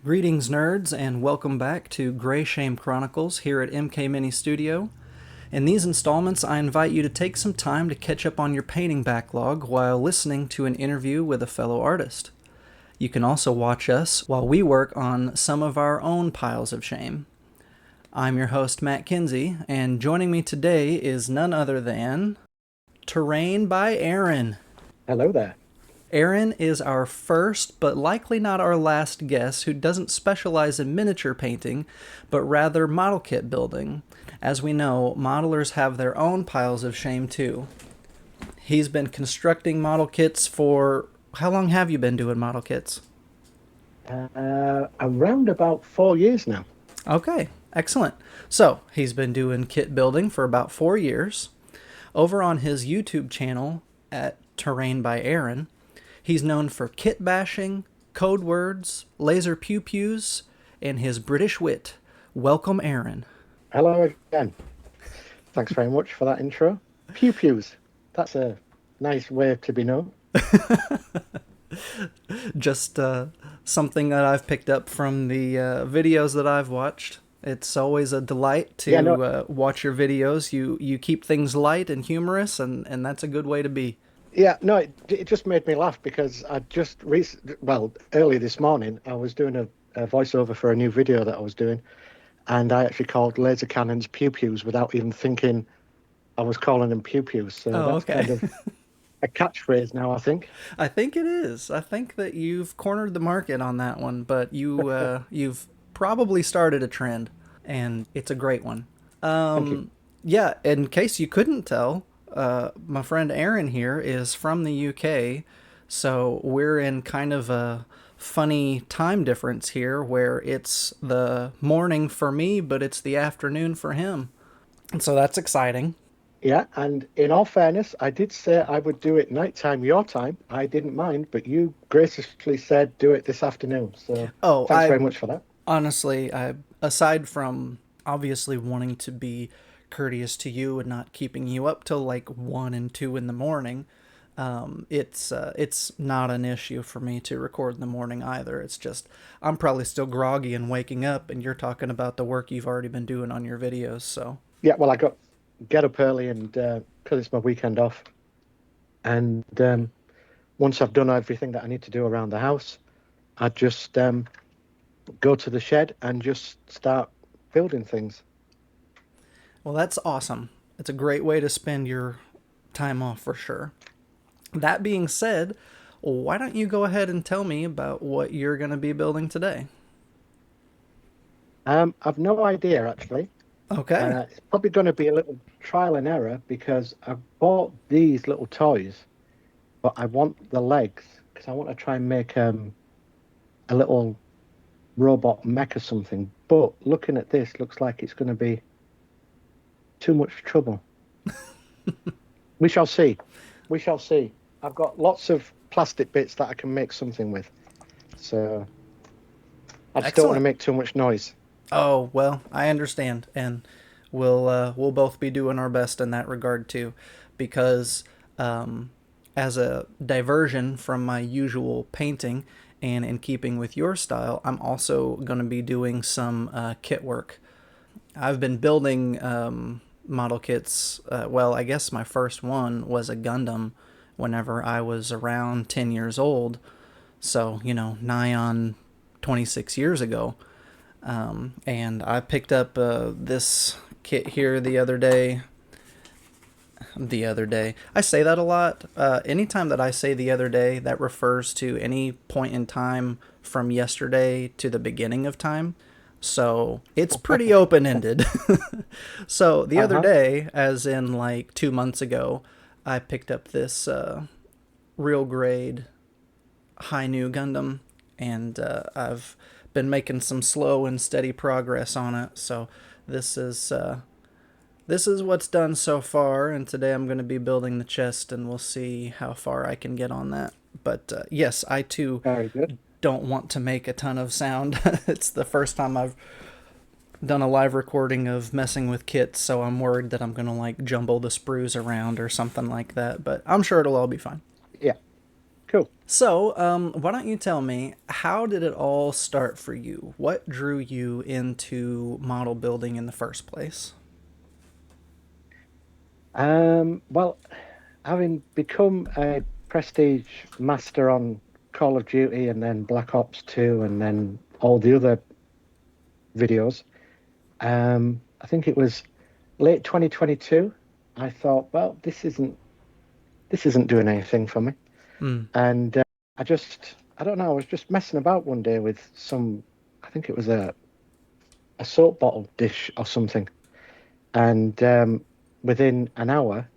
Greetings, nerds, and welcome back to Grey Shame Chronicles here at MK Mini Studio. In these installments, I invite you to take some time to catch up on your painting backlog while listening to an interview with a fellow artist. You can also watch us while we work on some of our own piles of shame. I'm your host, Matt Kinsey, and joining me today is none other than Terrain by Aaron. Hello there. Aaron is our first, but likely not our last guest who doesn't specialize in miniature painting, but rather model kit building. As we know, modelers have their own piles of shame too. He's been constructing model kits for... How long have you been doing model kits? Around about 4 years now. Okay, excellent. So, he's been doing kit building for about 4 years. Over on his YouTube channel at Terrain by Aaron, he's known for kit bashing, code words, laser pew-pews, and his British wit. Welcome, Aaron. Hello again. Thanks very much for that intro. Pew-pews. That's a nice way to be known. Just something that I've picked up from the videos that I've watched. It's always a delight to watch your videos. You keep things light and humorous, and that's a good way to be. Yeah, no, it just made me laugh because I just early this morning, I was doing a voiceover for a new video that I was doing, and I actually called laser cannons pew-pews without even thinking I was calling them pew-pews. So that's Okay. kind of a catchphrase now, I think. I think it is. I think that you've cornered the market on that one, but you've probably started a trend, and it's a great one. Thank you. Yeah, in case you couldn't tell, my friend Aaron here is from the UK, so we're in kind of a funny time difference here where it's the morning for me, but it's the afternoon for him. And so that's exciting. Yeah, and in all fairness, I did say I would do it nighttime, your time. I didn't mind, but you graciously said do it this afternoon. So Oh, thanks very much for that. honestly, aside from obviously wanting to be courteous to you and not keeping you up till like 1 and 2 in the morning, it's not an issue for me to record in the morning either. It's just I'm probably still groggy and waking up, and you're talking about the work you've already been doing on your videos. So Yeah, well, I got get up early and because it's my weekend off. And once I've done everything that I need to do around the house, I just go to the shed and just start building things. well, that's awesome. It's a great way to spend your time off for sure. That being said, why don't you go ahead and tell me about what you're going to be building today? I've no idea actually. Okay. It's probably going to be a little trial and error because I bought these little toys, but I want the legs because I want to try and make a little robot mech or something. But looking at this, looks like it's going to be too much trouble. We shall see. We shall see. I've got lots of plastic bits that I can make something with. So I just don't want to Excellent. make too much noise. Oh, well, I understand, and we'll both be doing our best in that regard too, because as a diversion from my usual painting and in keeping with your style, I'm also going to be doing some kit work. I've been building model kits. Well, I guess my first one was a Gundam whenever I was around 10 years old, so nigh on 26 years ago. And I picked up this kit here the other day. I say that a lot. Anytime that I say the other day, that refers to any point in time from yesterday to the beginning of time. So it's pretty open-ended. So the other Uh-huh. day, as in like 2 months ago, I picked up this real grade high new Gundam, and I've been making some slow and steady progress on it. So this is what's done so far, and today I'm going to be building the chest, and we'll see how far I can get on that. But yes, I too Very good. don't want to make a ton of sound. It's the first time I've done a live recording of messing with kits, so I'm worried that I'm gonna like jumble the sprues around or something like that. But I'm sure it'll all be fine. Yeah. Cool. So, why don't you tell me, how did it all start for you? What drew you into model building in the first place? Well, having become a prestige master on Call of Duty and then Black Ops 2 and then all the other videos, I think it was late 2022. I thought, well, this isn't doing anything for me. Mm, And I don't know, I was just messing about one day with some, I think it was a soap bottle dish or something. And within an hour,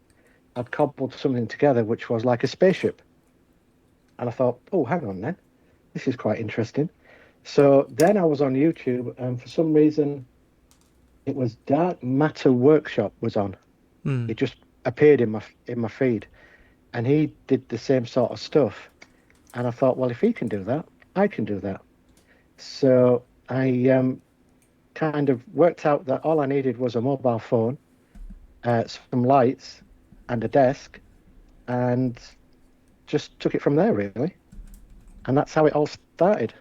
I'd cobbled something together which was like a spaceship. And I thought, oh, hang on then, this is quite interesting. So then I was on YouTube, and for some reason, it was Dark Matter Workshop was on. mm. It just appeared in my feed, and he did the same sort of stuff. And I thought, well, if he can do that, I can do that. So I kind of worked out that all I needed was a mobile phone, some lights, and a desk, and just took it from there, really. And that's how it all started.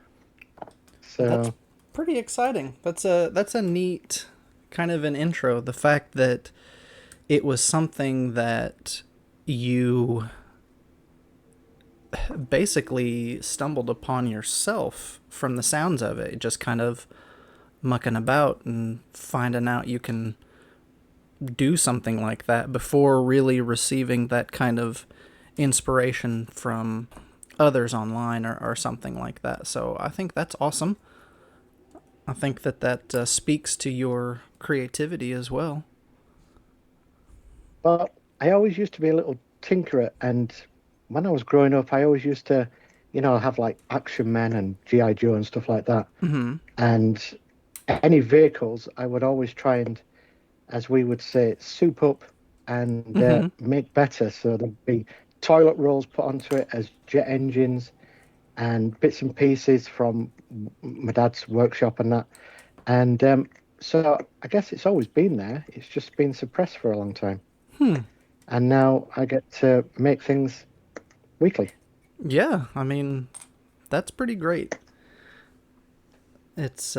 That's So, pretty exciting. That's a neat kind of an intro. The fact that it was something that you basically stumbled upon yourself from the sounds of it, just kind of mucking about and finding out you can do something like that before really receiving that kind of inspiration from others online or something like that. So I think that's awesome. I think that speaks to your creativity as well. but I always used to be a little tinkerer. And when I was growing up, I always used to, have like Action Men and G.I. Joe and stuff like that. Mm-hmm. And any vehicles, I would always try and, as we would say, soup up and Mm-hmm. make better. So there'd be toilet rolls put onto it as jet engines and bits and pieces from my dad's workshop and that. And so I guess it's always been there. It's just been suppressed for a long time. Hmm. And now I get to make things weekly. Yeah, I mean, that's pretty great. It's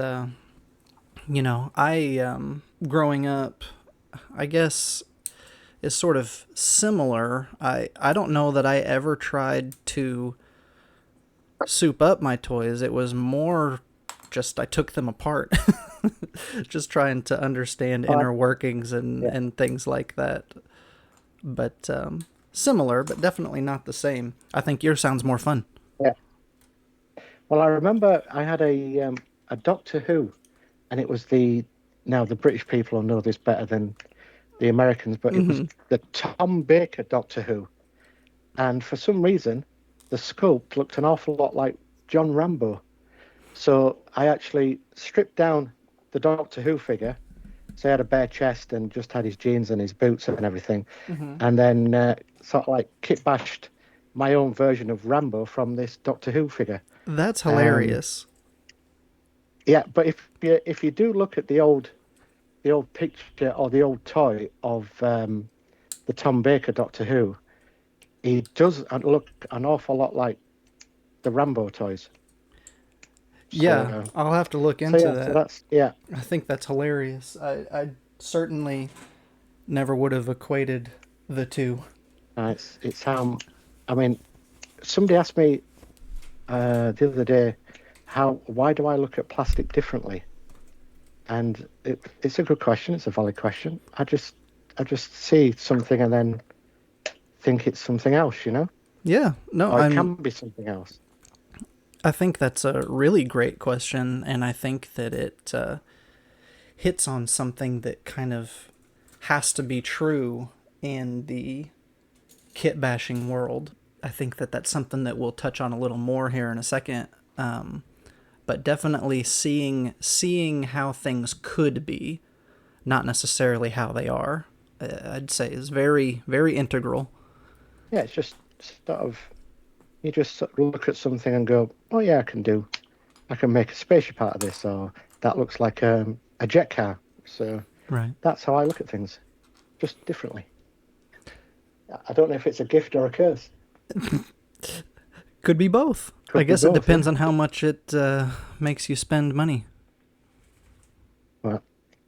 I growing up, I guess is sort of similar. I don't know that I ever tried to soup up my toys. It was more just I took them apart, just trying to understand But inner workings and yeah, and things like that. But similar, but definitely not the same. I think yours sounds more fun. yeah. Well, I remember I had a Doctor Who, and it was now the British people will know this better than the Americans, but it was Mm-hmm. the Tom Baker Doctor Who. And for some reason, the sculpt looked an awful lot like John Rambo. So I actually stripped down the Doctor Who figure. So he had a bare chest and just had his jeans and his boots and everything. Mm-hmm. And then sort of like kit bashed my own version of Rambo from this Doctor Who figure. That's Um, hilarious. yeah, but if you do look at the old picture or the old toy of the Tom Baker Doctor Who, he does look an awful lot like the Rambo toys. Yeah, So I'll have to look so into yeah, so that. that's yeah. I think that's hilarious. I certainly never would have equated the two. It's I mean, somebody asked me the other day how why do I look at plastic differently? And it's a good question. It's a valid question. I just see something and then think it's something else, Yeah, no, or it I'm can be something else. I think that's a really great question, and I think that it hits on something that kind of has to be true in the kit bashing world. I think that that's something that we'll touch on a little more here in a second. But definitely seeing how things could be, not necessarily how they are, I'd say is very integral. Yeah, it's just sort of you just sort of look at something and go, oh yeah, I can make a spaceship out of this, or that looks like a jet car. So Right. that's how I look at things, just differently. I don't know if it's a gift or a curse. Could be both. I Could be guess it both, depends yeah. on how much it makes you spend money. But,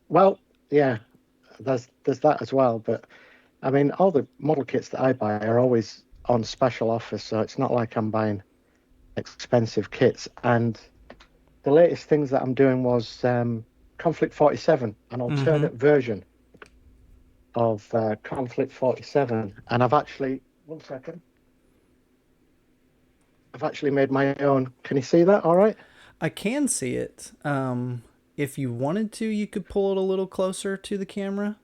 well, yeah, there's that as well. But I mean, all the model kits that I buy are always on special offer, so it's not like I'm buying expensive kits. And the latest things that I'm doing was Conflict 47, an Mm-hmm. alternate version of Conflict 47. And I've actually, one second, I've actually made my own. Can you see that? All right. I can see it. If you wanted to, you could pull it a little closer to the camera.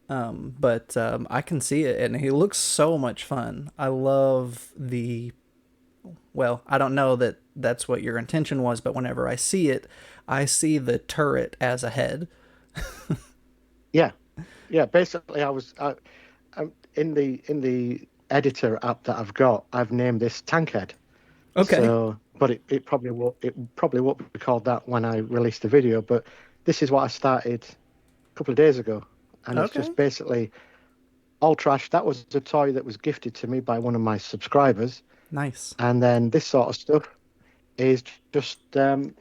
But I can see it, and it looks so much fun. I love the. Well, I don't know that that's what your intention was, but whenever I see it, I see the turret as a head. Yeah, yeah. Basically, I'm in the editor app that I've got. I've named this Tankhead. Okay. So, but it probably won't be called that when I release the video. But this is what I started a couple of days ago, and it's Okay. just basically all trash. That was a toy that was gifted to me by one of my subscribers, Nice. and then this sort of stuff is just the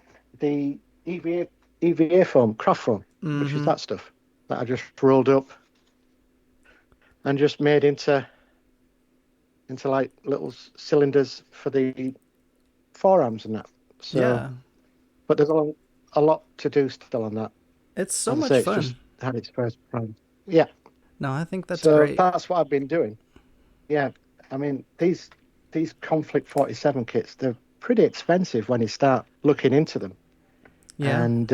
EVA foam, craft foam, which is Mm-hmm. that stuff that I just rolled up and just made into like little cylinders for the forearms and that. So, Yeah. but there's a lot to do still on that. It's so As I much say, it's fun. just had its first prime. Yeah. No, I think that's So great. that's what I've been doing. Yeah. I mean, these Conflict 47 kits, they're pretty expensive when you start looking into them. Yeah. And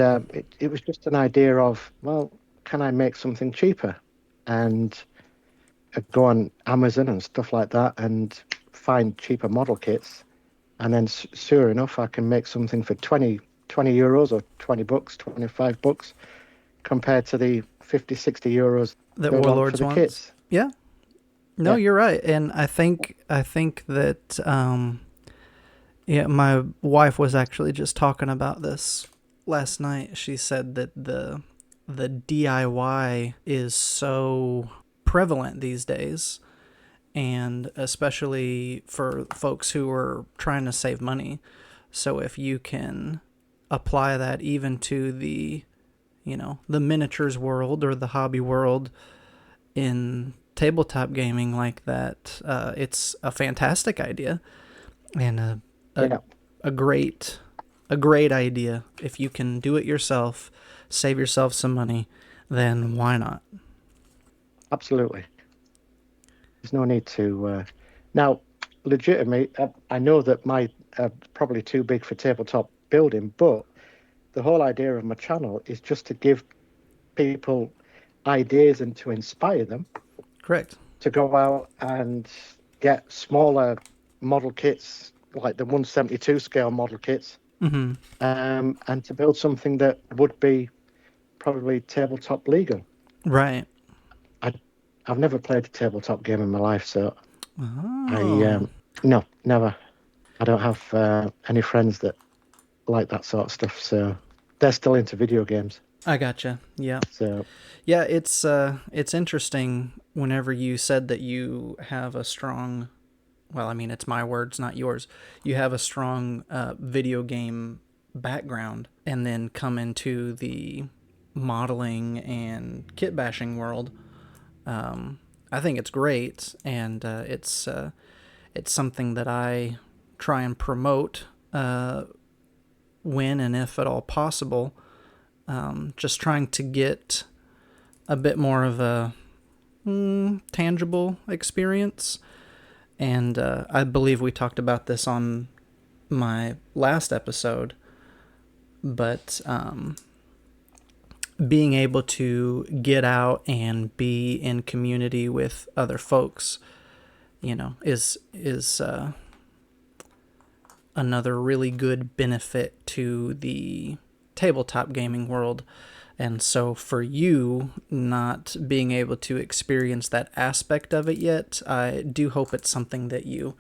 it was just an idea of, well, can I make something cheaper? And I go on Amazon and stuff like that and find cheaper model kits. And then sure enough, I can make something for 20 euros or 20 bucks, 25 bucks compared to the 50, 60 euros That they want for Warlords the wants. kits. Yeah. No, Yeah. you're right, and I think that yeah, my wife was actually just talking about this last night. She said that the DIY is so prevalent these days, and especially for folks who are trying to save money. So if you can apply that even to the, the miniatures world or the hobby world in tabletop gaming like that, it's a fantastic idea and a, Yeah. a great a great idea. If you can do it yourself, save yourself some money, then why not? Absolutely. There's no need to. Now, legitimately, I know that my probably too big for tabletop building, but the whole idea of my channel is just to give people ideas and to inspire them Correct. to go out and get smaller model kits, like the 172 scale model kits, Mm-hmm. and to build something that would be probably tabletop legal. Right. I, I've never played a tabletop game in my life, so I Oh, no, never. I don't have any friends that like that sort of stuff, so they're still into video games. I gotcha. Yeah. So Yeah, it's interesting whenever you said that you have a strong, well, I mean, it's my words, not yours. You have a strong video game background and then come into the modeling and kit bashing world. I think it's great, and it's something that I try and promote when and if at all possible. Just trying to get a bit more of a tangible experience. And I believe we talked about this on my last episode, but being able to get out and be in community with other folks, is another really good benefit to the tabletop gaming world. And so for you not being able to experience that aspect of it yet, I do hope it's something that you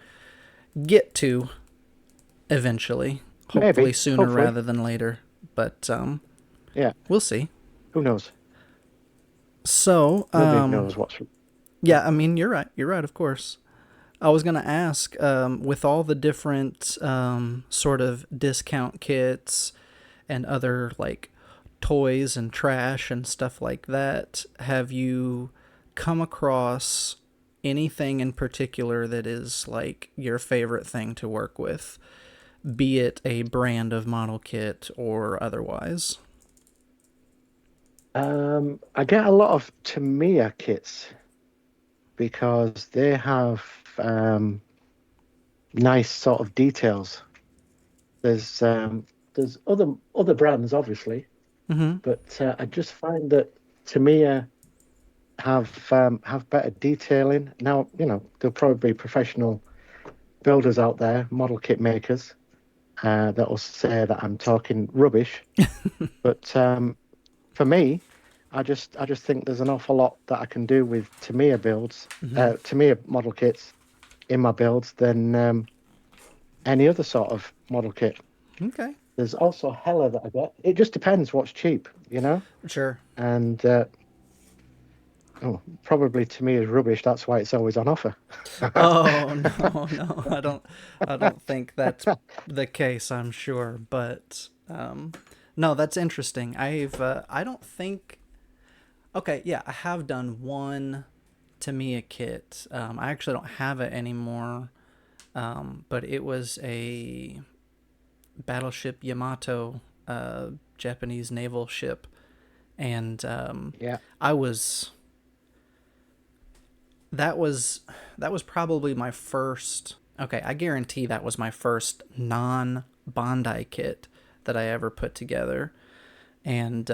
get to eventually, hopefully maybe, sooner hopefully, rather than later. But yeah. we'll see. Who knows? So, Nobody knows what's. yeah, I mean, you're right. You're right, of course. I was gonna ask, with all the different sort of discount kits and other like toys and trash and stuff like that, have you come across anything in particular that is like your favorite thing to work with, be it a brand of model kit or otherwise? I get a lot of Tamiya kits because they have nice sort of details. There's um, there's other brands obviously, Mm-hmm. but I just find that Tamiya have better detailing. Now, there'll probably be professional builders out there, model kit makers, that will say that I'm talking rubbish. But for me, I just think there's an awful lot that I can do with Tamiya builds, Mm-hmm. Tamiya model kits in my builds than any other sort of model kit. Okay. There's also Hella that I get. It just depends what's cheap, Sure. and probably Tamiya's rubbish. That's why it's always on offer. Oh no, no, I don't think that's the case. I'm sure, but no, that's interesting. I don't think. Okay, yeah, I have done one Tamiya kit. I actually don't have it anymore, but it was a battleship Yamato, Japanese naval ship, and Yeah. I was that was that was probably my first. Okay, I guarantee that was my first non Bondi kit that I ever put together. And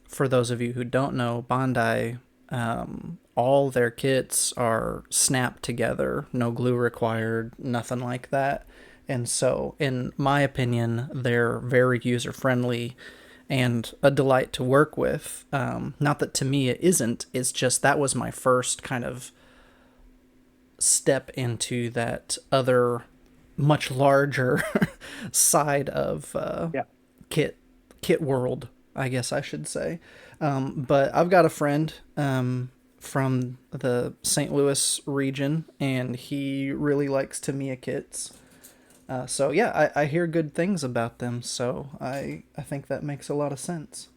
for those of you who don't know, Bondi, all their kits are snapped together, no glue required, nothing like that. And so, in my opinion, they're very user friendly and a delight to work with. Not that to me it isn't, it's just that was my first kind of step into that other, much larger side of Yeah. kit kit world, I guess I should say. But I've got a friend from the St. Louis region, and he really likes Tamiya kits. So yeah, I hear good things about them. So I think that makes a lot of sense.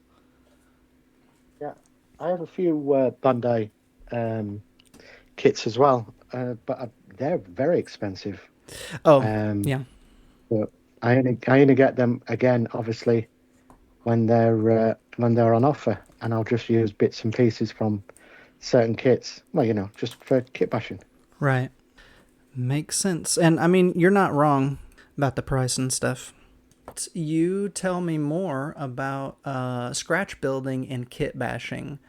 Yeah. I have a few Bandai um, kits as well, but they're very expensive. Oh Um, yeah, but I only get them again, obviously, when they're on offer, and I'll just use bits and pieces from certain kits. Well, just for kit bashing. right, makes sense. And I mean, you're not wrong about the price and stuff. You tell me more about scratch building and kit bashing.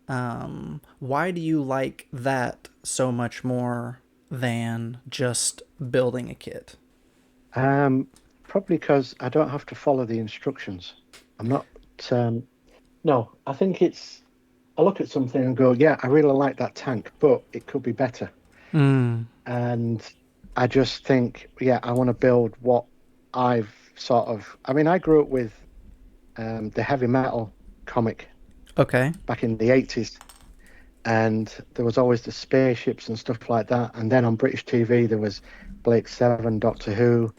Why do you like that so much more than just building a kit? Um, Probably because I don't have to follow the instructions. I'm not. Um, no, I think it's. I look at something and go, yeah, I really like that tank, but it could be better. Mm. And I just think, yeah, I want to build what I've sort of. I mean, I grew up with the heavy metal comic Okay. back in the 80s, and there was always the spaceships and stuff like that. And then on British TV, there was Blake Seven, Doctor Who,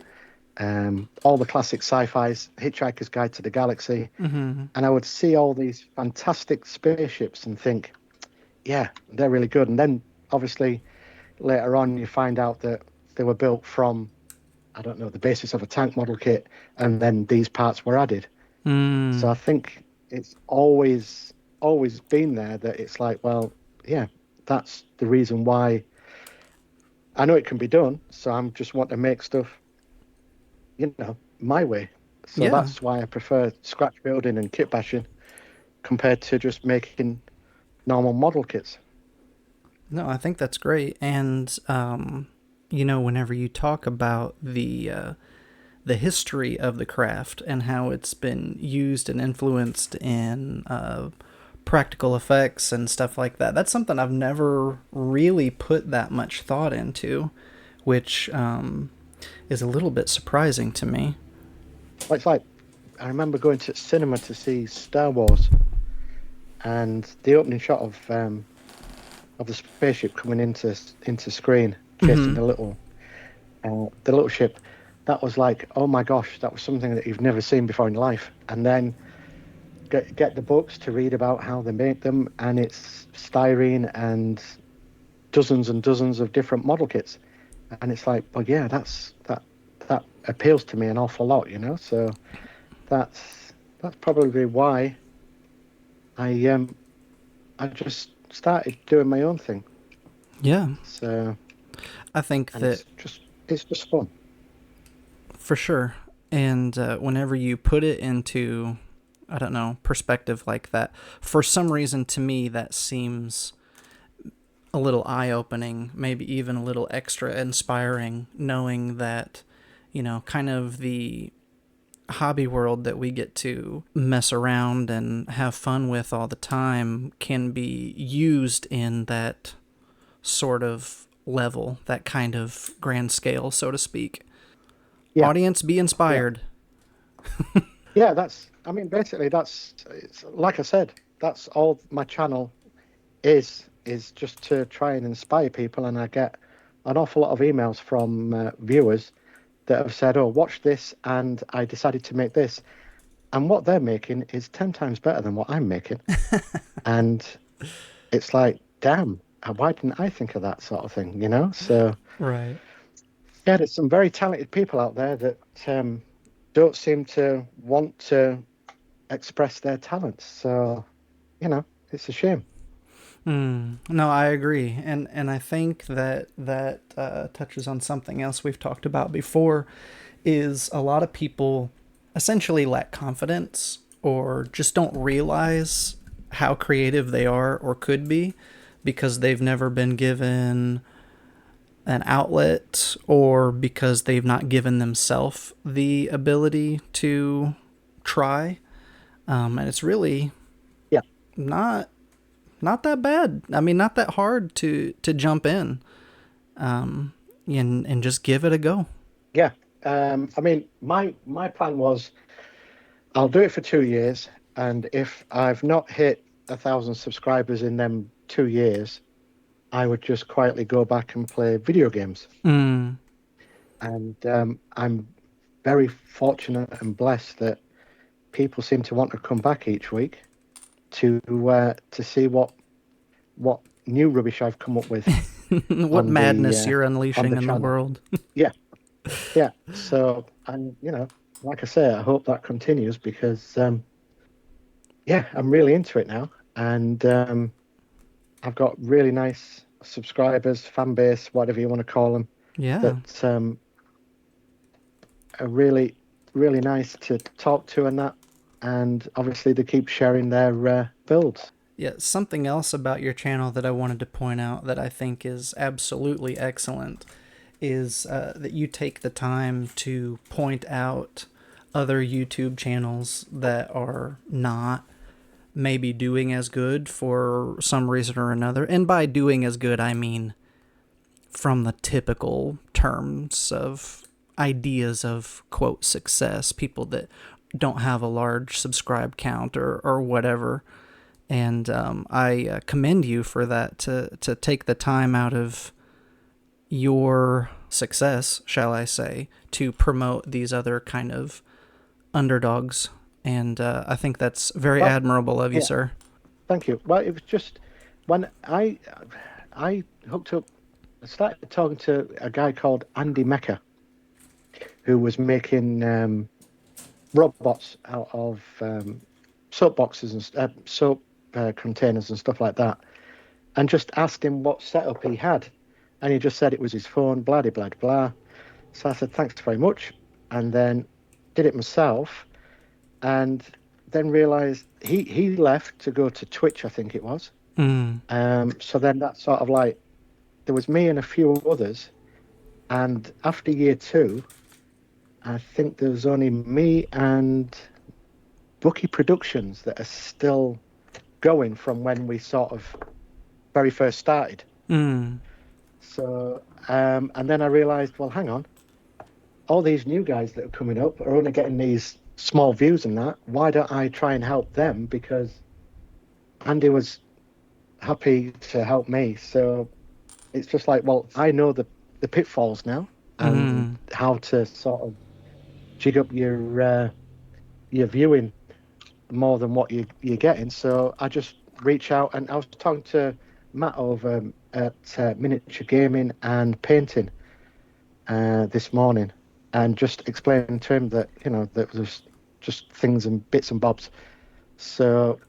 all the classic sci-fi's, Hitchhiker's Guide to the Galaxy, Mm-hmm. and I would see all these fantastic spaceships and think, yeah, they're really good. And then obviously later on, you find out that they were built from, I don't know, the basis of a tank model kit, and then these parts were added. So I Mm. think it's always been there that it's like, well, yeah, that's the reason why I know it can be done. So I'm just want to make stuff, my way. So Yeah. that's why I prefer scratch building and kit bashing compared to just making normal model kits. No, I think that's great. And whenever you talk about the history of the craft and how it's been used and influenced in practical effects and stuff like that. That's something I've never really put that much thought into, which is a little bit surprising to me. It's like I remember going to cinema to see Star Wars, and the opening shot of the spaceship coming into screen. chasing Mm-hmm. the little ship. That was like, oh my gosh, that was something that you've never seen before in life. And then get the books to read about how they make them, and it's styrene and dozens of different model kits. And it's like, well, yeah, that appeals to me an awful lot, you know. So that's probably why I I just started doing my own thing. Yeah. So I think and that it's just fun. for sure. And whenever you put it into, I don't know, perspective like that, for some reason to me, that seems a little eye opening, maybe even a little extra inspiring, knowing that, kind of the hobby world that we get to mess around and have fun with all the time can be used in that sort of level, that kind of grand scale, so to speak. Yeah, Audience, be yeah, inspired. yeah. I mean, basically, it's like I said, that's all my channel is just to try and inspire people, and I get an awful lot of emails from viewers that have said, "Oh, watch this," and I decided to make this, and what they're making is 10 times better than what I'm making, and it's like, damn, why didn't I think of that sort of thing, you know? So Right. yeah, there's some very talented people out there that don't seem to want to express their talents. So, you know, it's a shame. No, I agree, and I think that touches on something else we've talked about before. Is a lot of people essentially lack confidence or just don't realize how creative they are or could be because they've never been given an outlet or because they've not given themselves the ability to try. And it's really Yeah, not that bad. I mean, not that hard to jump in, and just give it a go. yeah. I mean, my plan was I'll do it for 2 years, and if I've not hit 1,000 subscribers in them 2 years, I would just quietly go back and play video games. Mm. And I'm very fortunate and blessed that people seem to want to come back each week to see what new rubbish I've come up with What on madness you're on unleashing the in the channel. world. Yeah, yeah. So, and like I say, I hope that continues because yeah, I'm really into it now, and I've got really nice subscribers, fan base, whatever you want to call them, Yeah. that are really nice to talk to and that. And obviously, they keep sharing their builds. Yeah, something else about your channel that I wanted to point out that I think is absolutely excellent is that you take the time to point out other YouTube channels that are not maybe doing as good for some reason or another. And by doing as good, I mean from the typical terms of ideas of quote success, people that don't have a large subscribe count or whatever. And I commend you for that to take the time out of your success, shall I say, to promote these other kind of underdogs. And I think that's very Well, admirable of you, yeah, sir. thank you. Well, it was just when I hooked up, I started talking to a guy called Andy Mecca, who was making robots out of soap boxes and soap containers and stuff like that, and just asked him what setup he had, and he just said it was his phone, blah blah blah blah. So I said thanks very much, and then did it myself, and then realised he left to go to Twitch, I think it was. Mm. So then that sort of like there was me and a few others, and after year two, I think there was only me and Bookie Productions that are still going from when we sort of very first started. Mm. So, and then I realised, well, hang on, all these new guys that are coming up are only getting these small views and that. Why don't I try and help them? Because Andy was happy to help me. So it's just like, well, I know the pitfalls now and Mm. how to sort of jig up your viewing more than what you're getting. So I just reach out, and I was talking to Matt over at Miniature Gaming and Painting this morning, and just explaining to him that that was just things and bits and bobs. So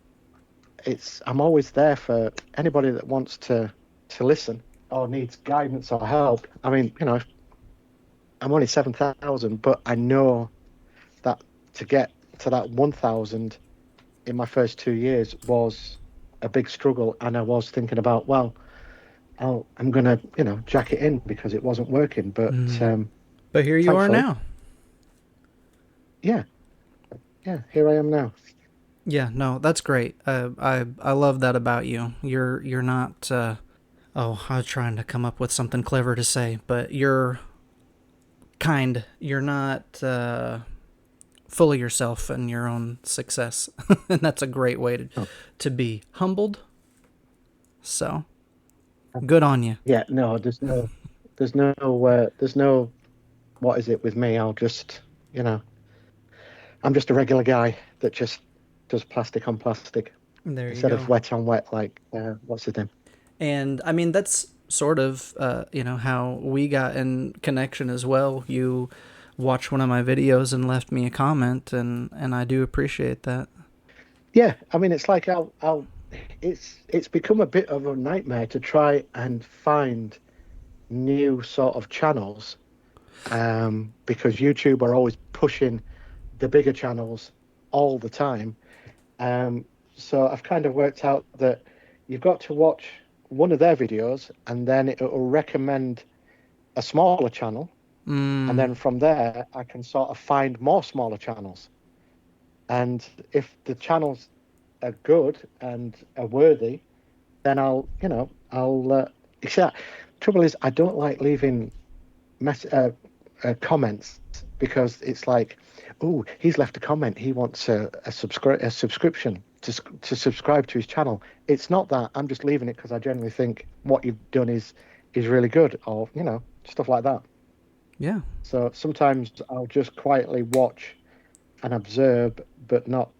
I'm always there for anybody that wants to listen or needs guidance or help. I mean, I'm only 7,000, but I know that to get to that 1,000 in my first 2 years was a big struggle, and I was thinking about, well, I'm gonna, jack it in because it wasn't working. But Mm. But here you are thankfully, now. yeah, yeah, here I am now. Yeah, no, that's great. I love that about you. You're not. Oh, I was trying to come up with something clever to say, but you're kind. You're not full of yourself and your own success, and that's a great way Oh, to be humbled. So good on you. yeah, no, there's no, what is it with me? You know, I'm just a regular guy that just does plastic on plastic There you instead of go. wet on wet, like what's his name? And I mean, that's sort of, how we got in connection as well. You watched one of my videos and left me a comment, and I do appreciate that. Yeah, I mean, it's like it's become a bit of a nightmare to try and find new sort of channels, because YouTube are always pushing the bigger channels all the time. Um, so I've kind of worked out that you've got to watch one of their videos, and then it will recommend a smaller channel, and Mm, then from there I can sort of find more smaller channels. And if the channels are good and are worthy, then I'll. Trouble is, I don't like leaving comments, because it's like, oh, he's left a comment. He wants a subscription to subscribe to his channel. It's not that. I'm just leaving it because I generally think what you've done is really good, or stuff like that. yeah. So sometimes I'll just quietly watch and observe, but not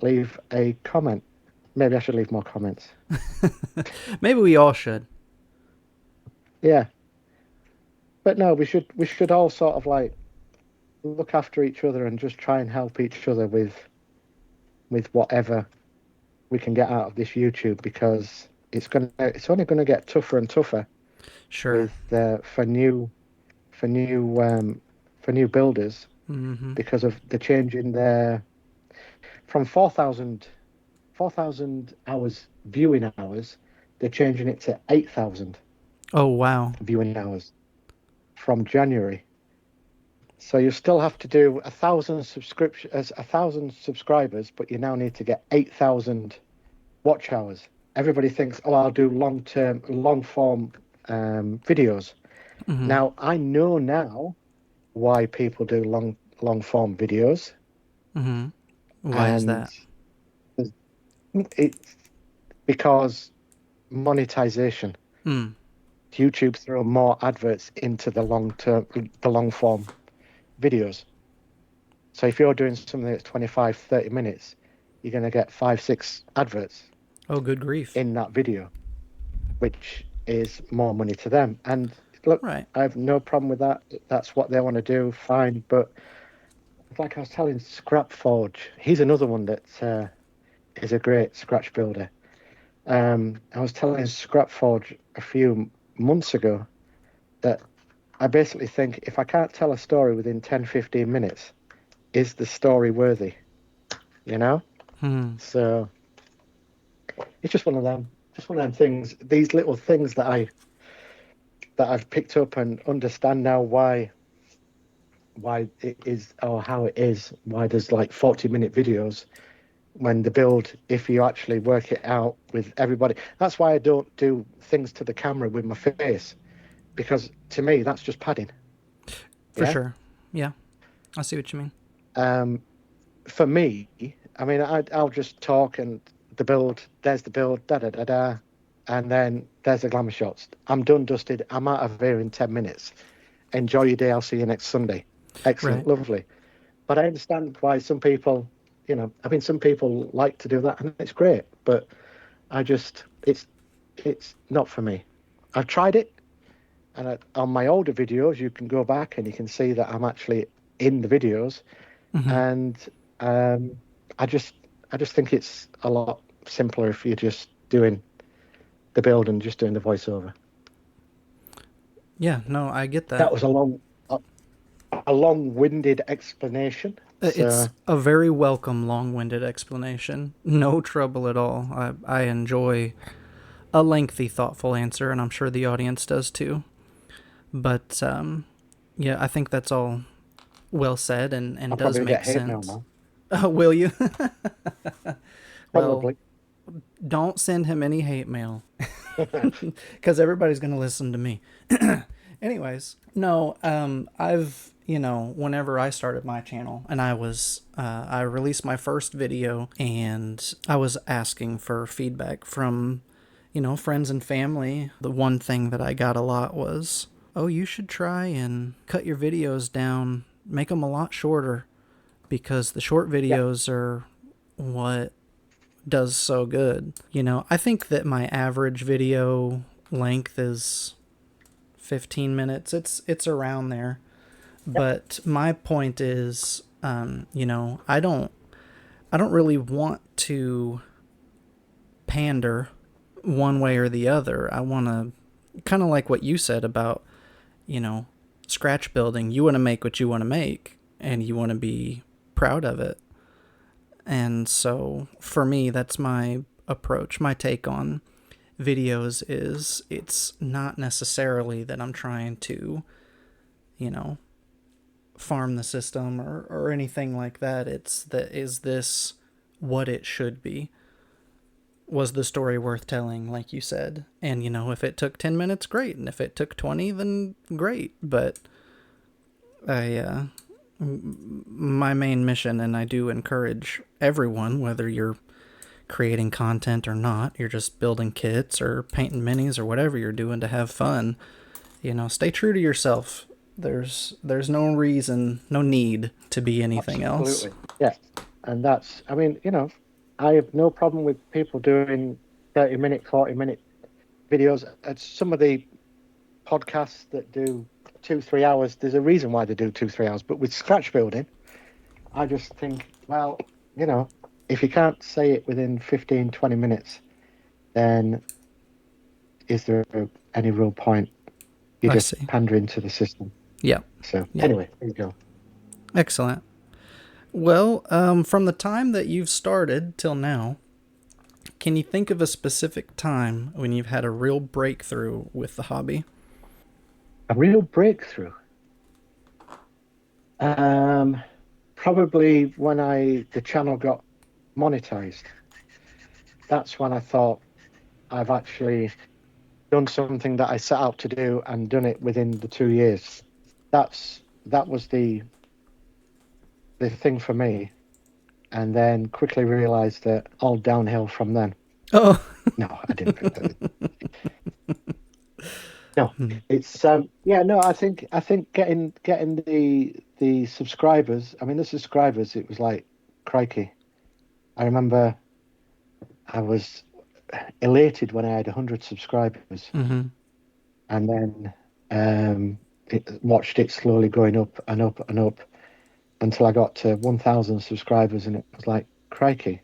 leave a comment. Maybe I should leave more comments. Maybe we all should. Yeah, but no, we should all sort of like look after each other and just try and help each other with whatever we can get out of this YouTube, because it's only gonna get tougher and tougher Sure. with for new for new builders, Mm-hmm. because of the change in their from 4,000 hours viewing hours, they're changing it to 8,000 Oh, wow. viewing hours from January. So you still have to do 1,000 subscribers, but you now need to get 8,000 watch hours. Everybody thinks, oh, I'll do long form videos. Mm-hmm. Now I know now why people do long form videos, Mm-hmm. Why is and that? it's because monetization. Mm. YouTube throw more adverts into the long form videos. So if you're doing something that's 25, 30 minutes, you're going to get five, six adverts Oh, good grief. in that video, which is more money to them. And look, Right. I have no problem with that. That's what they want to do, fine. But like I was telling Scrap Forge, he's another one that is a great scratch builder. I was telling Scrap Forge a few months ago that I basically think, if I can't tell a story within 10, 15 minutes, is the story worthy? You know? Hmm. So it's just one of them things. These little things that I've picked up and understand now why it is, or how it is, why there's like 40-minute videos when the build, if you actually work it out with everybody. That's why I don't do things to the camera with my face, because to me that's just padding. For Yeah. sure. Yeah. I see what you mean. Um, for me, I mean, I'll just talk, and there's the build, da da da da. and then there's the glamour shots. I'm done, dusted. I'm out of here in 10 minutes. Enjoy your day. I'll see you next Sunday. Excellent, Right. lovely. But I understand why some people, I mean, some people like to do that, and it's great. But I just, it's not for me. I've tried it, and on my older videos, you can go back and you can see that I'm actually in the videos, Hmm. and um, I just, I just think it's a lot simpler if you're just doing the build and just doing the voiceover. Yeah, no, I get That that. was a long-winded explanation. It's So a very welcome, long-winded explanation. No trouble at all. I enjoy a lengthy, thoughtful answer, and I'm sure the audience does too. But yeah, I think that's all well said and I'll does probably make get hate mail sense. now. Will you? Well, Probably. don't send him any hate mail because everybody's going to listen to me. Anyways, no, whenever I started my channel and I released my first video and I was asking for feedback from, friends and family. The one thing that I got a lot was, oh, you should try and cut your videos down, make them a lot shorter because the short Yeah, videos are what does so good. I think that my average video length is 15 minutes. It's around there. yeah, But my point is, I don't really want to pander one way or the other. I want to kind of like what you said about, you know, scratch building. You want to make what you want to make and you want to be proud of it. And so for me, that's my approach. My take on videos is it's not necessarily that I'm trying to, you know, farm the system or anything like that. It's that is this what it should be? Was the story worth telling, like you said? And if it took 10 minutes, great. And if it took 20, then great. But I, my main mission, and I do encourage everyone, whether you're creating content or not, you're just building kits or painting minis or whatever you're doing to have fun, stay true to yourself. There's no reason, no need to be anything else. absolutely. Yeah. And I mean, I have no problem with people doing 30-minute, 40-minute videos. Some of the podcasts that do 2, 3 hours, there's a reason why they do 2, 3 hours. But with scratch building, I just think, well, you know, if you can't say it within 15, 20 minutes, then is there any real point? You're I just see. pandering to the system. Yep. So Yep. anyway, there you go. Excellent. Well, from the time that you've started till now, can you think of a specific time when you've had a real breakthrough with the hobby? A real breakthrough. Um, Probably when the channel got monetized. That's when I thought I've actually done something that I set out to do and done it within the 2 years. That was the thing for me. And then quickly realized that all downhill from then. Oh. No, I didn't. No, it's yeah, no, I think getting the subscribers. I mean, the subscribers. It was like crikey. I remember I was elated when I had 100 subscribers, Mm-hmm. and then watched it slowly going up and up and up until I got to 1,000 subscribers, and it was like crikey,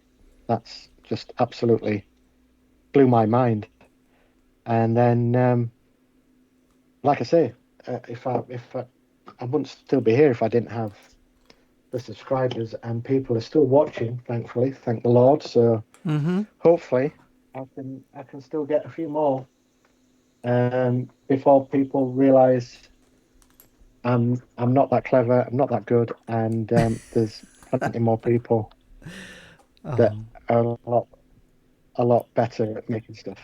that's just absolutely blew my mind. And then, like I say, I wouldn't still be here if I didn't have the subscribers, and people are still watching. Thankfully, thank the Lord. So Mm-hmm. hopefully, I can still get a few more before people realise I'm not that clever, I'm not that good, and there's plenty more people that Oh, are a lot better at making stuff.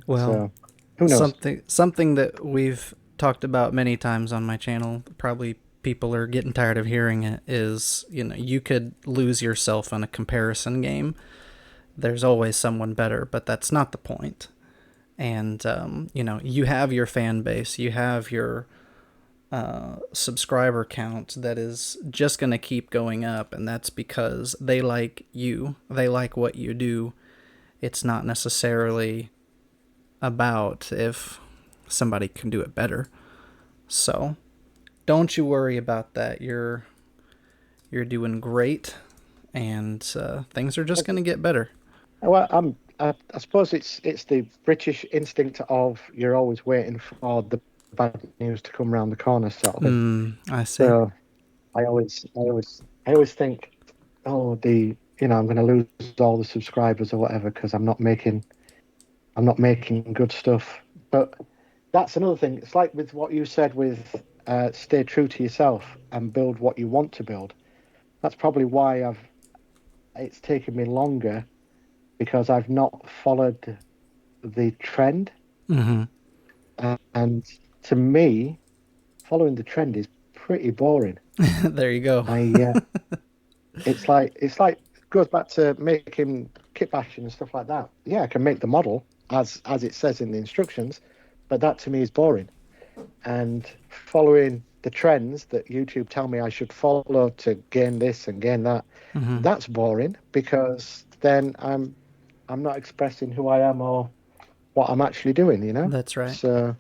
well, So who knows? something that we've talked about many times on my channel, probably people are getting tired of hearing it, is, you could lose yourself in a comparison game. There's always someone better, but that's not the point. And you have your fan base, you have your subscriber count that is just going to keep going up, and that's because they like you, they like what you do. It's not necessarily about if somebody can do it better. So don't you worry about that. You're doing great, and things are just going to get better. Well, I suppose it's the British instinct of you're always waiting for the bad news to come around the corner, sort of thing. I see. So I always think, oh, I'm going to lose all the subscribers or whatever because I'm not making good stuff. But that's another thing. It's like with what you said with stay true to yourself and build what you want to build. That's probably why it's taken me longer because I've not followed the trend. Mm-hmm. And to me, following the trend is pretty boring. There you go. I it's like it goes back to making kit bashing and stuff like that. Yeah, I can make the model as it says in the instructions, but that to me is boring. And following the trends that YouTube tell me I should follow to gain this and gain that, Mm-hmm. that's boring because then I'm not expressing who I am or what I'm actually doing. That's right. So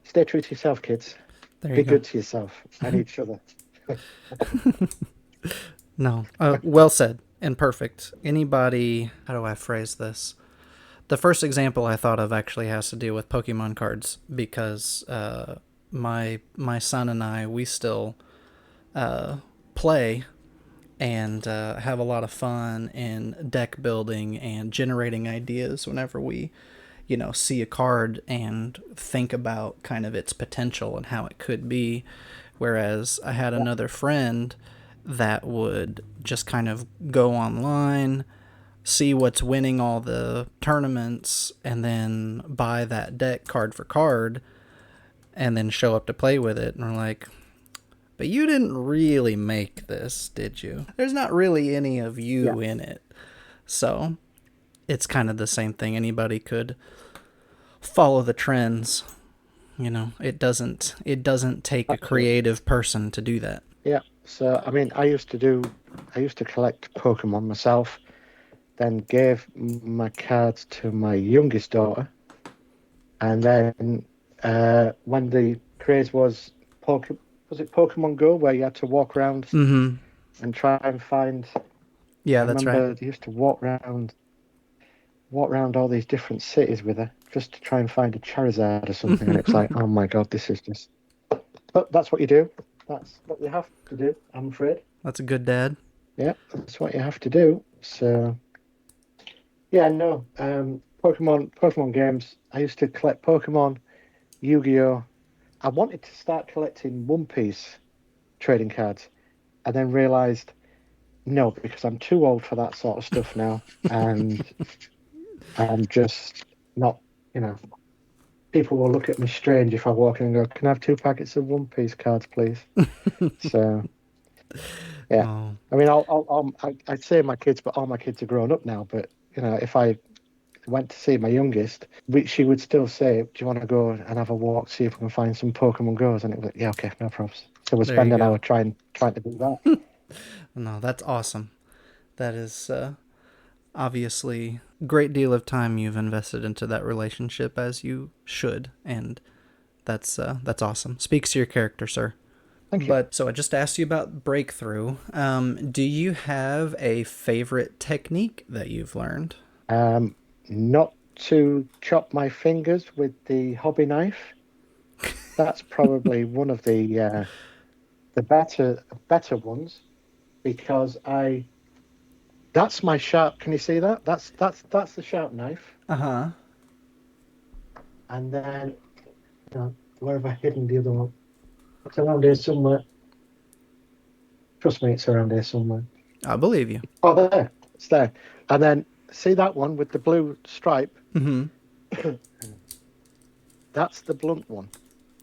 stay true to yourself, kids. There you Be go. good to yourself and each other. No, well said and perfect. Anybody, how do I phrase this? The first example I thought of actually has to do with Pokemon cards because my son and I, we still play and have a lot of fun in deck building and generating ideas whenever we see a card and think about kind of its potential and how it could be. Whereas I had Yeah. another friend that would just kind of go online, see what's winning all the tournaments, and then buy that deck card for card, and then show up to play with it. And we're like, but you didn't really make this, did you? There's not really any of Yeah. you in it. So it's kind of the same thing. Anybody could follow the trends. It doesn't take a Absolutely. creative person to do that. Yeah. So, I mean, I used to collect Pokemon myself, then gave my cards to my youngest daughter. And then when the craze was it Pokemon Go, where you had to walk around Mm-hmm. and try and find, Yeah, I that's right. remember they used to walk around all these different cities with her just to try and find a Charizard or something. And it was like, oh my God, this is just, but that's what you do. That's what you have to do, I'm afraid. That's a good dad. Yeah, that's what you have to do. So yeah, no. Pokemon games. I used to collect Pokemon, Yu-Gi-Oh. I wanted to start collecting One Piece trading cards, and then realized no, because I'm too old for that sort of stuff now, and I'm just not. You know, people will look at me strange if I walk in and go, "Can I have 2 packets of One Piece cards, please?" So yeah, Oh, I mean, I'd say my kids, but all my kids are grown up now. But if I went to see my youngest, she would still say, "Do you want to go and have a walk, see if we can find some Pokemon Go's?" And it was like, "Yeah, okay, no problems." So we there spend you an hour go. trying to do that. No, that's awesome. That is obviously a great deal of time you've invested into that relationship, as you should, and that's awesome. Speaks to your character, sir. Thank you. But so I just asked you about breakthrough. Do you have a favorite technique that you've learned? Um, Not to chop my fingers with the hobby knife. That's probably one of the better ones because I that's my sharp. Can you see that? That's the sharp knife. Uh huh. And then where have I hidden the other one? It's around here somewhere. Trust me, it's around here somewhere. I believe you. Oh, there. It's there. And then see that one with the blue stripe? Mm That's the blunt one.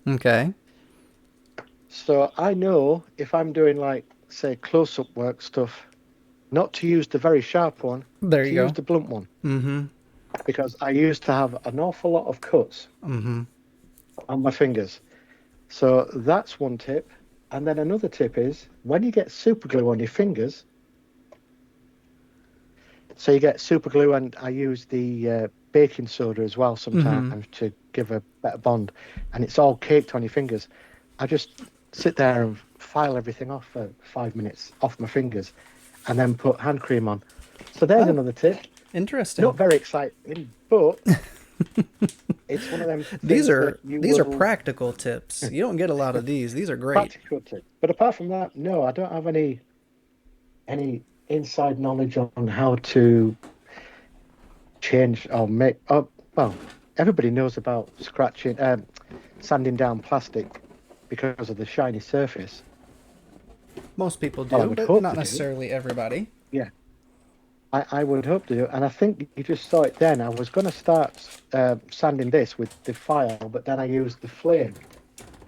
hmm. Okay. So I know if I'm doing like, say, close-up work stuff, not to use the very sharp one, There to you use go. the blunt one. Mm hmm. because I used to have an awful lot of cuts Mm-hmm. on my fingers. So that's one tip. And then another tip is when you get super glue on your fingers, so you get super glue, and I use the baking soda as well Mm-hmm. sometimes to give a better bond, and it's all caked on your fingers. I just sit there and file everything off for 5 minutes off my fingers and then put hand cream on. So there's Oh, another tip. interesting. Not very exciting, but it's one of them These things that are you these are will practical tips. You don't get a lot of these. These are great. practical tip. But apart from that, no, I don't have any inside knowledge on how to change or make. Oh, well, everybody knows about sanding down plastic because of the shiny surface. Most people Well, I do, would but hope not they do. necessarily everybody. Yeah, I would hope to do. And I think you just saw it then. I was going to start sanding this with the file, but then I used the flame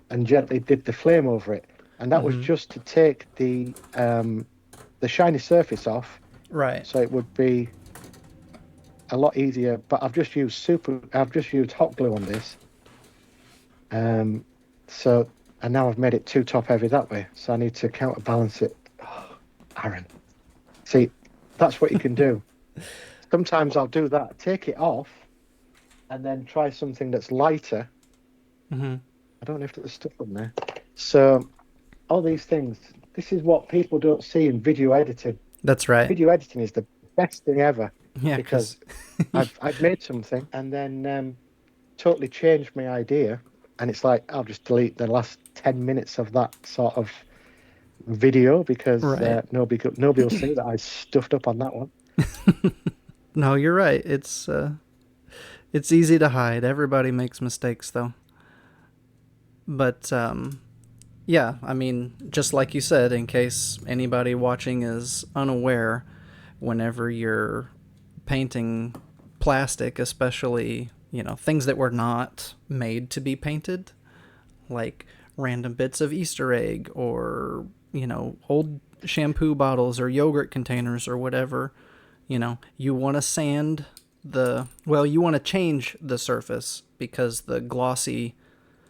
and gently did the flame over it. And that was Mm-hmm. just to take the shiny surface off, Right. so it would be a lot easier. But I've just used hot glue on this. Um, so and now I've made it too top heavy that way. So I need to counterbalance it. Oh, Aaron, see, that's what you can do. Sometimes I'll do that, take it off, and then try something that's lighter. Mm-hmm. I don't know if there's stuff on there. So all these things, this is what people don't see in video editing. That's right. Video editing is the best thing ever Yeah, because because I've made something and then totally changed my idea, and it's like I'll just delete the last 10 minutes of that sort of video because right. nobody will see that I stuffed up on that one. No, you're right. It's easy to hide. Everybody makes mistakes though. But yeah, I mean, just like you said, in case anybody watching is unaware, whenever you're painting plastic, especially, things that were not made to be painted, like random bits of Easter egg or, old shampoo bottles or yogurt containers or whatever, you want to you want to change the surface because the glossy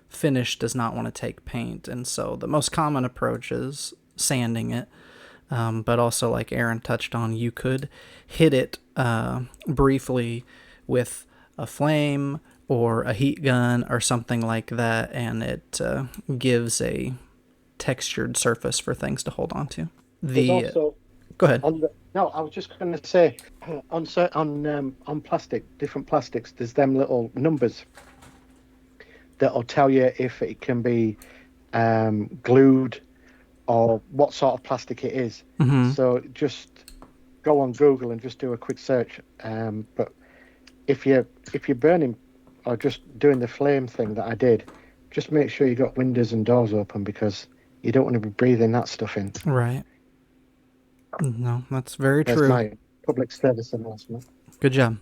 finish does not want to take paint. And so the most common approach is sanding it. But also, like Aaron touched on, you could hit it briefly with a flame or a heat gun or something like that, and it gives a textured surface for things to hold on to. There's The also Go ahead. on the no, I was just going to say on plastic, different plastics. There's them little numbers that'll tell you if it can be glued or what sort of plastic it is. Mm-hmm. So just go on Google and just do a quick search. But if you're burning or just doing the flame thing that I did, just make sure you got windows and doors open because you don't want to be breathing that stuff in. Right. No, that's very There's true. my public service announcement. Good job.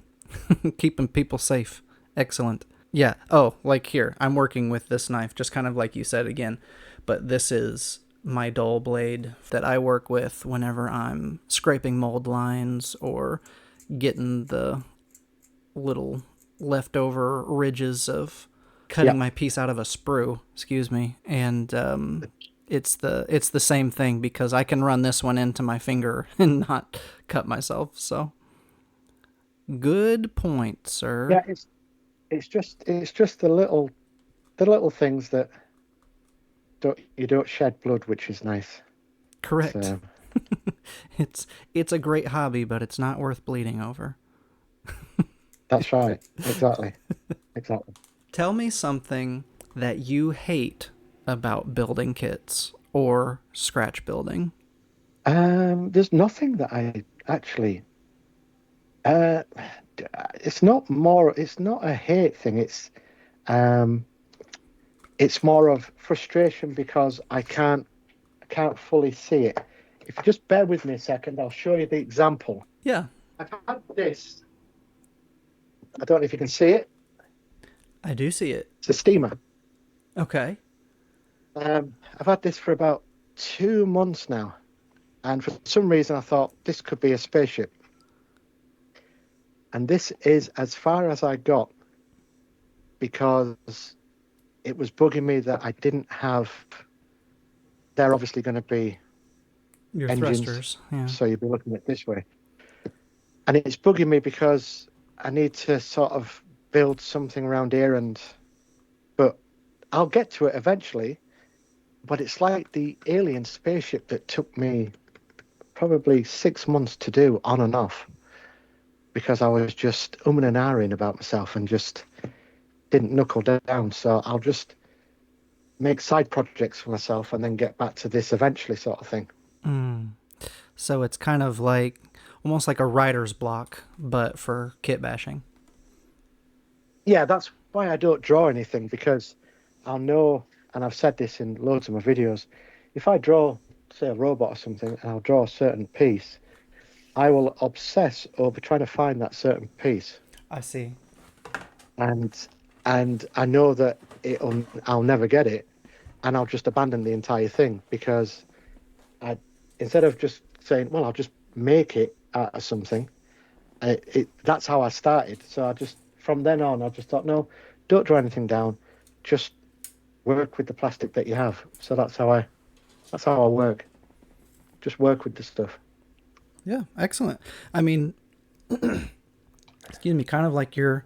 Keeping people safe. Excellent. Yeah. Oh, like here, I'm working with this knife, just kind of like you said again, but this is my dull blade that I work with whenever I'm scraping mold lines or getting the little leftover ridges of Yeah, cutting my piece out of a sprue. Excuse me, and it's the same thing because I can run this one into my finger and not cut myself. So good point, sir. yeah. It's just the little things that don't shed blood, which is nice. Correct. So It's a great hobby, but it's not worth bleeding over. that's right. Exactly. Exactly. Tell me something that you hate about building kits or scratch building. There's nothing that I actually. Uh, It's not a hate thing. Um, it's more of frustration because I can't fully see it. If you just bear with me a second, I'll show you the example. Yeah, I've had this. I don't know if you can see it. I do see it. It's a steamer. Okay. I've had this for about 2 months now, and for some reason I thought this could be a spaceship. And this is as far as I got because it was bugging me that I didn't have. They're obviously going to be Your engines, thrusters, yeah. so you'll be looking at it this way. And it's bugging me because I need to sort of build something around here, but I'll get to it eventually. But it's like the alien spaceship that took me probably 6 months to do on and off because I was just umming and ahhing about myself and just didn't knuckle down. So I'll just make side projects for myself and then get back to this eventually, sort of thing. Mm. So it's kind of like almost like a writer's block, but for kit bashing. Yeah, that's why I don't draw anything because I'll know, and I've said this in loads of my videos, if I draw, say, a robot or something, and I'll draw a certain piece, I will obsess over trying to find that certain piece. I see. And I know that I'll never get it, and I'll just abandon the entire thing because I instead of just saying, well, I'll just make it out of something. That's how I started. So I just from then on, I just thought, no, don't draw anything down, just work with the plastic that you have. So that's how I work. Just work with the stuff. Yeah, excellent. I mean, excuse me, kind of like you're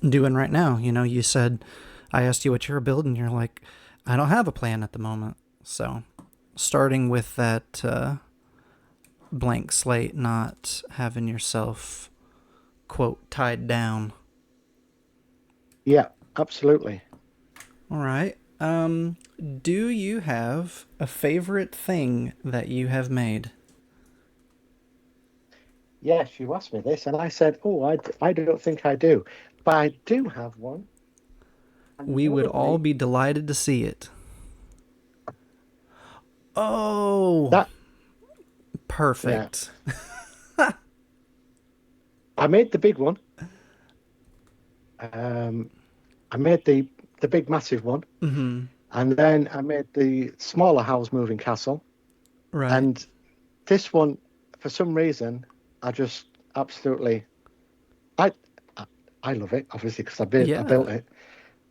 doing right now. You know, you said, I asked you what you're building. You're like, I don't have a plan at the moment. So, starting with that blank slate, not having yourself, quote, tied down. Yeah, absolutely. All right. Do you have a favorite thing that you have made? Yes, you asked me this, and I said, oh, I don't think I do, but I do have one, and We would all probably be delighted to see it. Oh, that. Yeah, perfect. I made the big one. Um, I made the big massive one, Mm-hmm. and then I made the smaller house moving castle. Right. And this one, for some reason, I just absolutely I I, I love it, obviously because I Yeah. built it.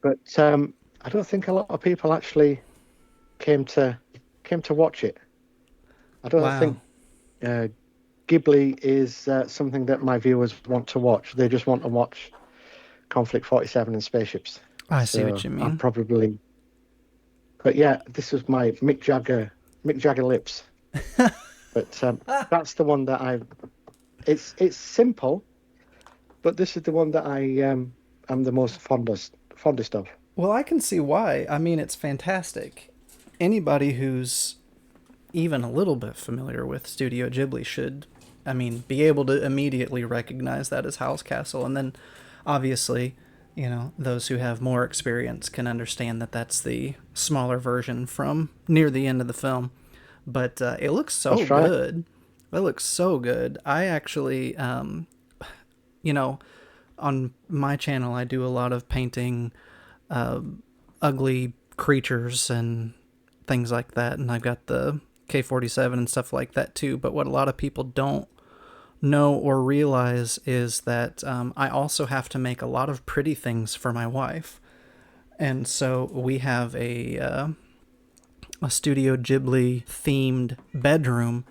But I don't think a lot of people actually came to came to watch it. I don't Wow. think uh, Ghibli is something that my viewers want to watch. They just want to watch Conflict 47 and spaceships. I see what So you I mean. probably, but yeah, this was my Mick Jagger lips. But that's the one that I. It's simple, but this is the one that I am the most fondest of. Well, I can see why. I mean, it's fantastic. Anybody who's even a little bit familiar with Studio Ghibli should, I mean, be able to immediately recognize that as House Castle. And then, obviously, you know, those who have more experience can understand that that's the smaller version from near the end of the film. But it looks so That's right. good. It looks so good. I actually, you know, on my channel, I do a lot of painting uh, ugly creatures and things like that. And I've got the K-47 and stuff like that too. But what a lot of people don't know or realize is that I also have to make a lot of pretty things for my wife. And so we have a Studio Ghibli themed bedroom.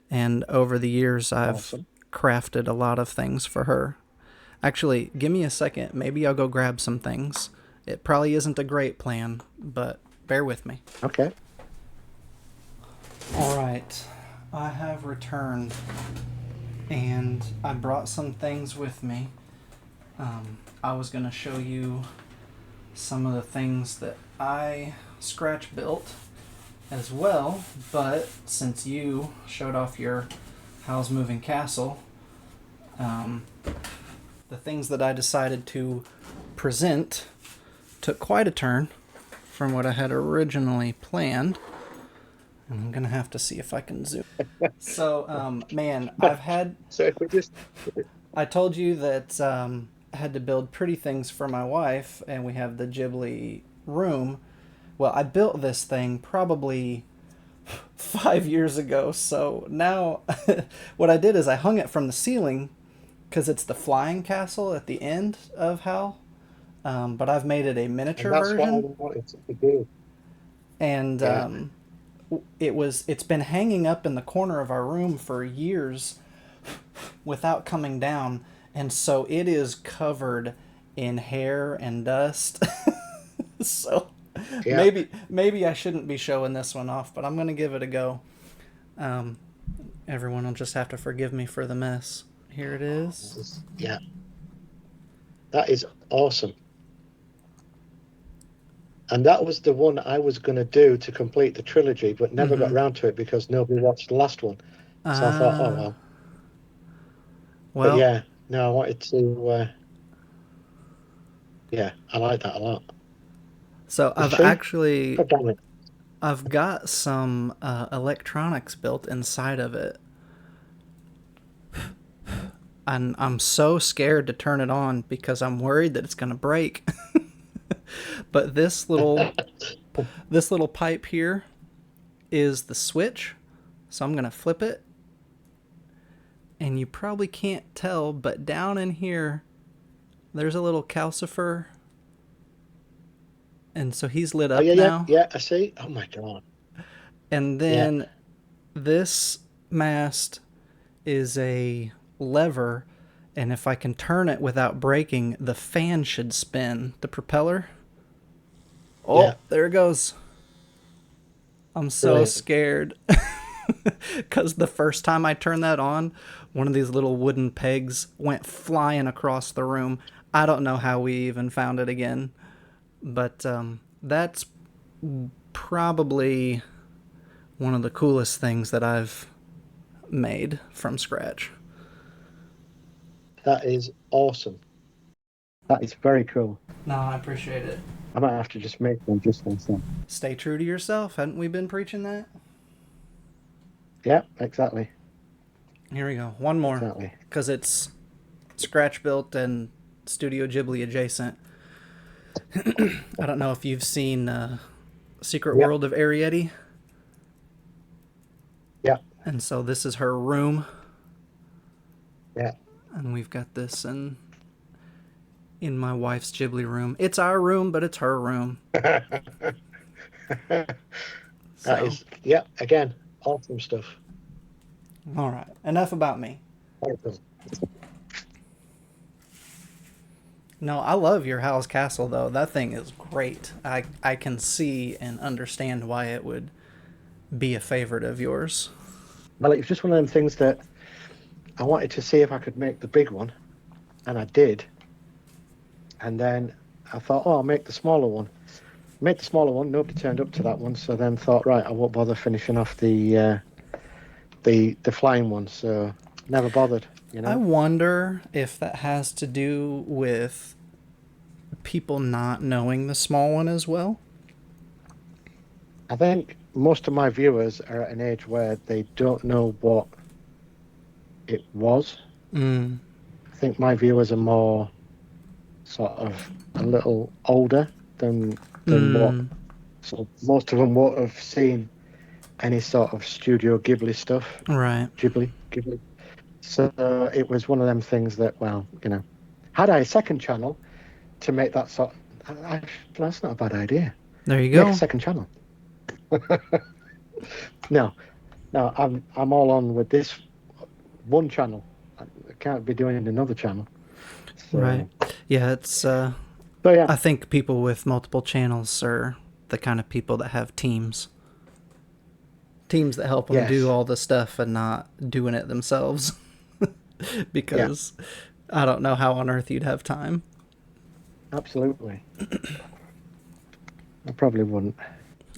And over the years, I've Awesome. crafted a lot of things for her. Actually, give me a second. Maybe I'll go grab some things. It probably isn't a great plan, but bear with me. Okay. All right. I have returned and I brought some things with me. I was going to show you some of the things that I scratch built as well, but since you showed off your house moving castle, um, the things that I decided to present took quite a turn from what I had originally planned. And I'm gonna have to see if I can zoom. So, man, I've had. So if we just I told you that I had to build pretty things for my wife, and we have the Ghibli room. Well, I built this thing probably 5 years ago. So now, what I did is I hung it from the ceiling because it's the flying castle at the end of Hell. But I've made it a And miniature that's what I version, wanted to do. and Yeah, it's been hanging up in the corner of our room for years without coming down, and so it is covered in hair and dust. So yeah. maybe I shouldn't be showing this one off, but I'm gonna give it a go. Um, Everyone will just have to forgive me for the mess. Here it is. Yeah, that is awesome. And that was the one I was going to do to complete the trilogy, but never got Mm-hmm. around to it because nobody watched the last one. So I thought, oh Uh, well. But well, yeah, no, I wanted to. Yeah, I like that a lot. so You see? God damn it. I've got some electronics built inside of it, and I'm so scared to turn it on because I'm worried that it's gonna break. But this little pipe here is the switch, so I'm gonna flip it, and you probably can't tell, but down in here there's a little calcifer, and so he's lit Oh up yeah, yeah, now. yeah. I see. Oh my God. And Yeah, then this mast is a lever, and if I can turn it without breaking, the fan should spin the propeller. yeah. Oh, there it goes. I'm so Brilliant. scared. Because the first time I turned that on, one of these little wooden pegs went flying across the room. I don't know how we even found it again, but that's probably one of the coolest things that I've made from scratch. That is awesome. That is very cool. No, I appreciate it. I might have to just make one just like that. Stay true to yourself. Hadn't we been preaching that? Yeah, exactly. Here we go. One more. Exactly. Because it's scratch built and Studio Ghibli adjacent. I don't know if you've seen Secret Yeah, World of Arietti. yeah, And so this is her room. yeah. And we've got this in my wife's Ghibli room. It's our room, but it's her room. That So, is, yeah, again, awesome stuff. all right. Enough about me. Awesome. No, I love your Howl's Castle, though. That thing is great. I can see and understand why it would be a favorite of yours. Well, it was just one of them things that I wanted to see if I could make the big one, and I did. And then I thought, oh, I'll make the smaller one. Made the smaller one. Nobody turned up to that one, so then thought, right, I won't bother finishing off the flying one. So never bothered, you I know. wonder if that has to do with people not knowing the small one as well. I think most of my viewers are at an age where they don't know what it was. Mm. I think my viewers are more sort of a little older than what. Mm. So most of them won't have seen any sort of Studio Ghibli stuff. Right. Ghibli. So it was one of them things that, well, had I a second channel to make that sort, that's not a bad idea. There you Make a go. second channel. No, no, I'm all on with this one channel. I can't be doing another channel. Right. So, Yeah, it's so yeah, I think people with multiple channels are the kind of people that have teams. Teams that help them do yes, all the stuff and not doing it themselves. yeah, Because I don't know how on earth you'd have time. absolutely. I probably wouldn't.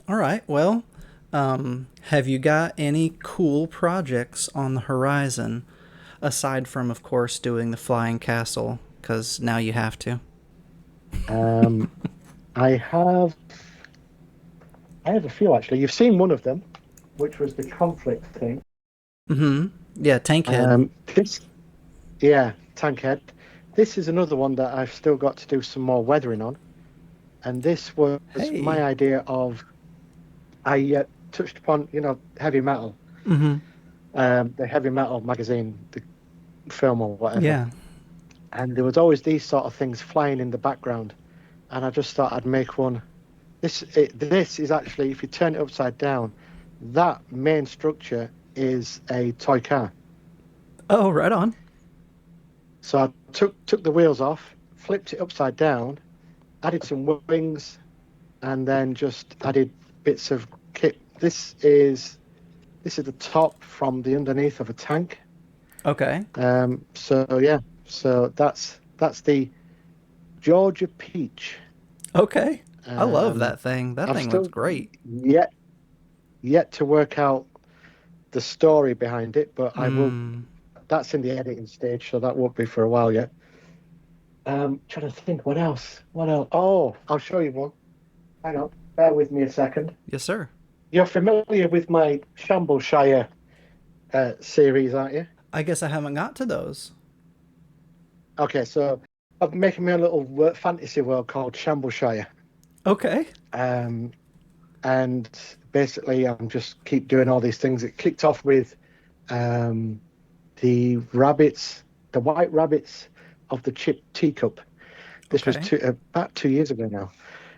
All right. Well, have you got any cool projects on the horizon aside from, of course, doing the flying castle? Because now you have to. Um, I have, I have a few actually. You've seen one of them, which was the conflict thing. Mm-hmm. Yeah, Tankhead. This, yeah, Tankhead. This is another one that I've still got to do some more weathering on. And this was my Hey. idea of, I touched upon, heavy metal, Mm-hmm. the heavy metal magazine, the film or whatever. Yeah. and there was always these sort of things flying in the background, and I just thought I'd make one. This is actually, if you turn it upside down, that main structure is a toy car. Oh, right on. So I took the wheels off, flipped it upside down, added some wings, and then just added bits of kit. This is the top from the underneath of a tank. Okay. So yeah, so that's the Georgia Peach. Okay. I love Um, that thing. That I've thing looks still great. yet to work out the story behind it, but I will. Mm. That's in the editing stage, so that won't be for a while yet. Trying to think what else. What else? Oh, I'll show you one. Hang on, bear with me a second. Yes, sir. You're familiar with my Shambleshire series, aren't you? I guess I haven't got to those. Okay, so I'm making me a little fantasy world called Shambleshire. Okay. Um, and basically, I'm just keep doing all these things. It kicked off with um, the rabbits, the white rabbits of the chip teacup. This was Okay. about 2 years ago now.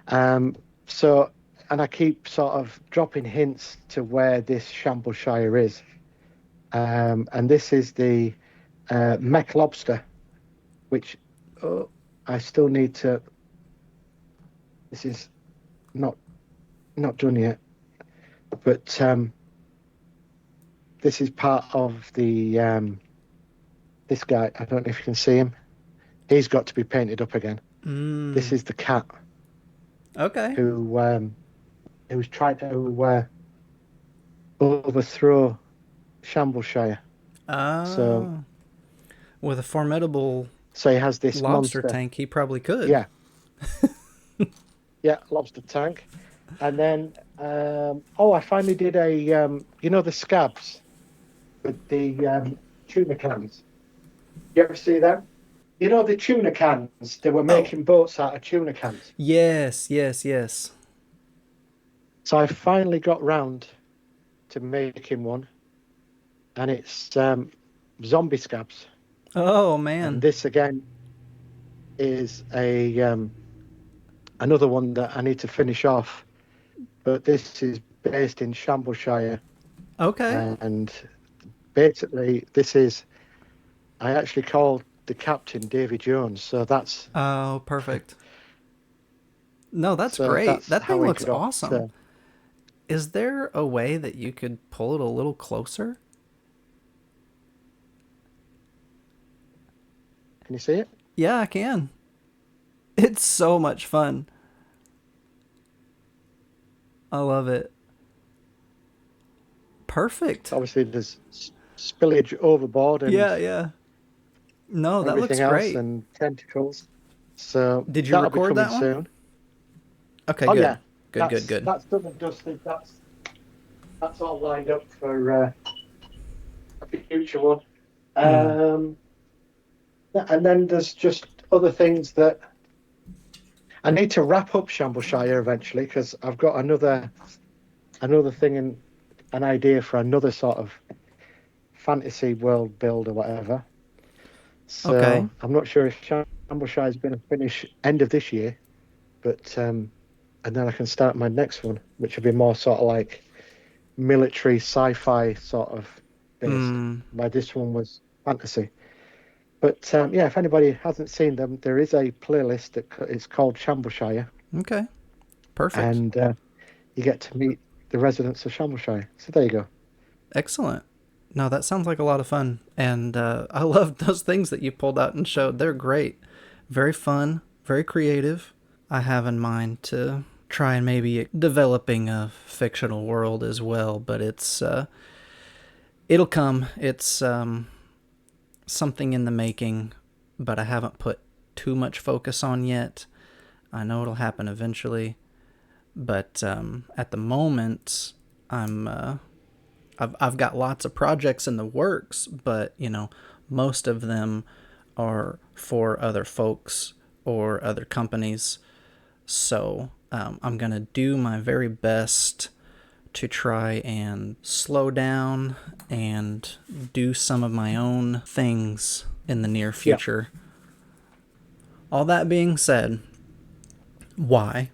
Um, so, and I keep sort of dropping hints to where this Shambleshire is. And this is the mech lobster, which oh, I still need to. This is not not done yet, but this is part of the this guy. I don't know if you can see him. He's got to be painted up again. This Mm. is the cat Okay. who's tried to overthrow Shambleshire. So Uh, with a formidable so he has this lobster monster. tank, he probably could. Yeah, yeah, lobster tank. And then oh, I finally did a you know the scabs with the tuna cans. You ever see them? You know the tuna cans? They were Oh, making boats out of tuna cans. yes, yes, yes. So I finally got round to making one, and it's zombie scabs. Oh, And man. this again is a another one that I need to finish off. But this is based in Shambleshire, Okay. and basically this is I actually called the captain Davy Jones, so Oh, perfect. No, that's great. that's That how thing we looks got. awesome. Is there a way that you could pull it a little closer? Can you see it? Yeah, I can. It's so much fun. I love it. Perfect. Obviously, there's spillage overboard and Yeah, yeah. No, that looks everything else, great. and tentacles. So Did you that'll be record coming that one? soon. Okay, Oh good. yeah, Good, good, good. that's done and dusted. That's all lined up for a future one. Mm. Um, and then there's just other things that I need to wrap up Shambleshire eventually because I've got another thing and an idea for another sort of fantasy world build or whatever. Okay. So I'm not sure if Shambleshire is going to finish end of this year, but and then I can start my next one, which will be more sort of like military sci-fi sort of based. Mm. My this one was fantasy. But yeah, if anybody hasn't seen them, there is a playlist that it's called Shambleshire, Okay. Perfect. and you get to meet the residents of Shambleshire. So there you go. Excellent. No, that sounds like a lot of fun. And I love those things that you pulled out and showed. They're great. Very fun, very creative. I have in mind to try and maybe developing a fictional world as well, but it'll come. It's something in the making, but I haven't put too much focus on yet. I know it'll happen eventually, but at the moment, I'm I've got lots of projects in the works, but most of them are for other folks or other companies. So I'm gonna do my very best to try and slow down and do some of my own things in the near Yeah, future. All that being said, why?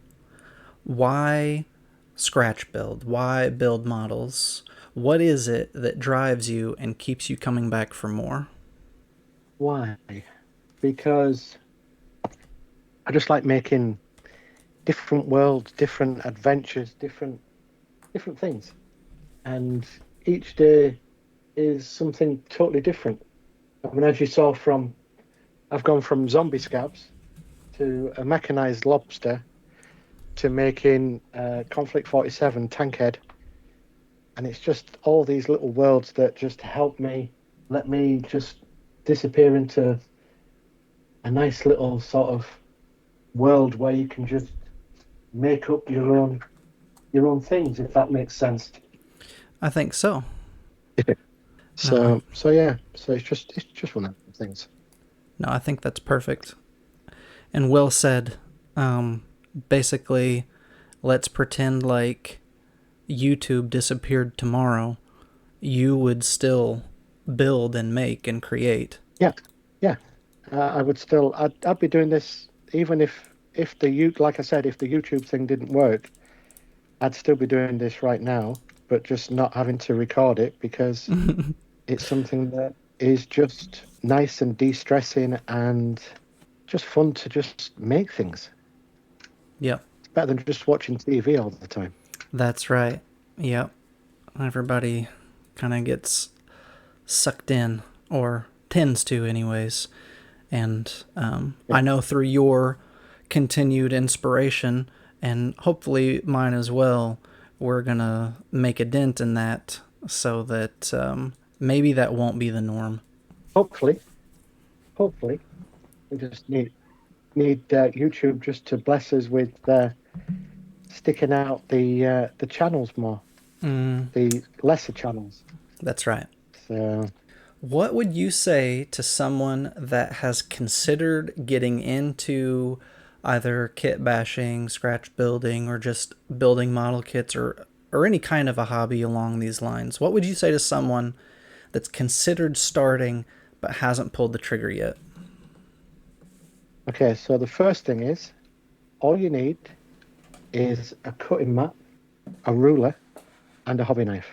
Why scratch build? Why build models? What is it that drives you and keeps you coming back for more? Why? Because I just like making different worlds, different adventures, different things. And each day is something totally different. I mean, as you saw from, I've gone from zombie scabs to a mechanized lobster to making Conflict 47 tankhead. And it's just all these little worlds that just help me, let me just disappear into a nice little sort of world where you can just make up your own things, if that makes sense. I think so. No, So yeah, so it's just one of the things. no, I think that's perfect. And Will said, um, basically, let's pretend like YouTube disappeared tomorrow. You would still build and make and create. Yeah, yeah. I would still, I'd be doing this even if the you like I said, if the YouTube thing didn't work, I'd still be doing this right now, but just not having to record it because it's something that is just nice and de-stressing and just fun to just make things. Yep, It's better than just watching TV all the time. that's right. Yep. Everybody kind of gets sucked in, or tends to, anyways. And Yeah, I know through your continued inspiration, and hopefully mine as well, we're going to make a dent in that so that maybe that won't be the norm. hopefully, hopefully, we just need YouTube just to bless us with sticking out the channels more, Mm, the lesser channels. that's right. So What would you say to someone that has considered getting into either kit bashing, scratch building, or just building model kits, or any kind of a hobby along these lines? What would you say to someone that's considered starting but hasn't pulled the trigger yet? okay, so the first thing is all you need is a cutting mat, a ruler, and a hobby knife,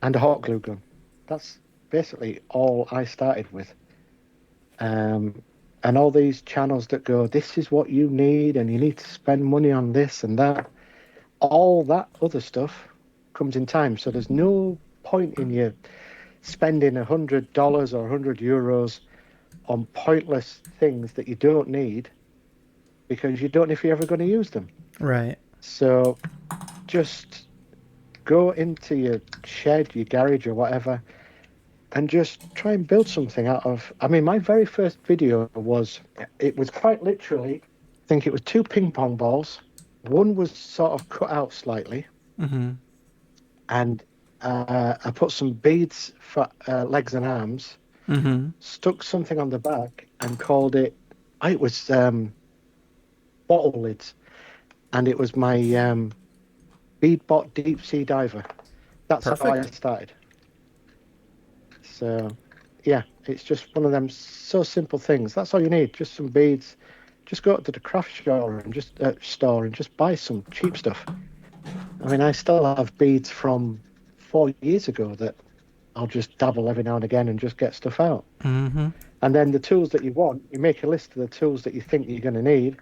and a hot glue gun. That's basically all I started with. Um, and all these channels that go, this is what you need, and you need to spend money on this and that. All that other stuff comes in time. So there's no point in you spending $100 or €100 on pointless things that you don't need because you don't know if you're ever going to use them. Right. So just go into your shed, your garage, or whatever, and just try and build something out of. I mean, my very first video it was quite literally, I think it was two ping pong balls. One was sort of cut out slightly, Mm-hmm. and I put some beads for legs and arms, Mm-hmm. stuck something on the back, and called it. It was bottle lids, and it was my Beadbot deep sea diver. That's how I Perfect. started. So, yeah, it's just one of them so simple things. That's all you need. Just some beads. Just go to the craft store and just buy some cheap stuff. I mean, I still have beads from 4 years ago that I'll just dabble every now and again and just get stuff out. Mm-hmm. And then the tools that you want, you make a list of the tools that you think you're going to need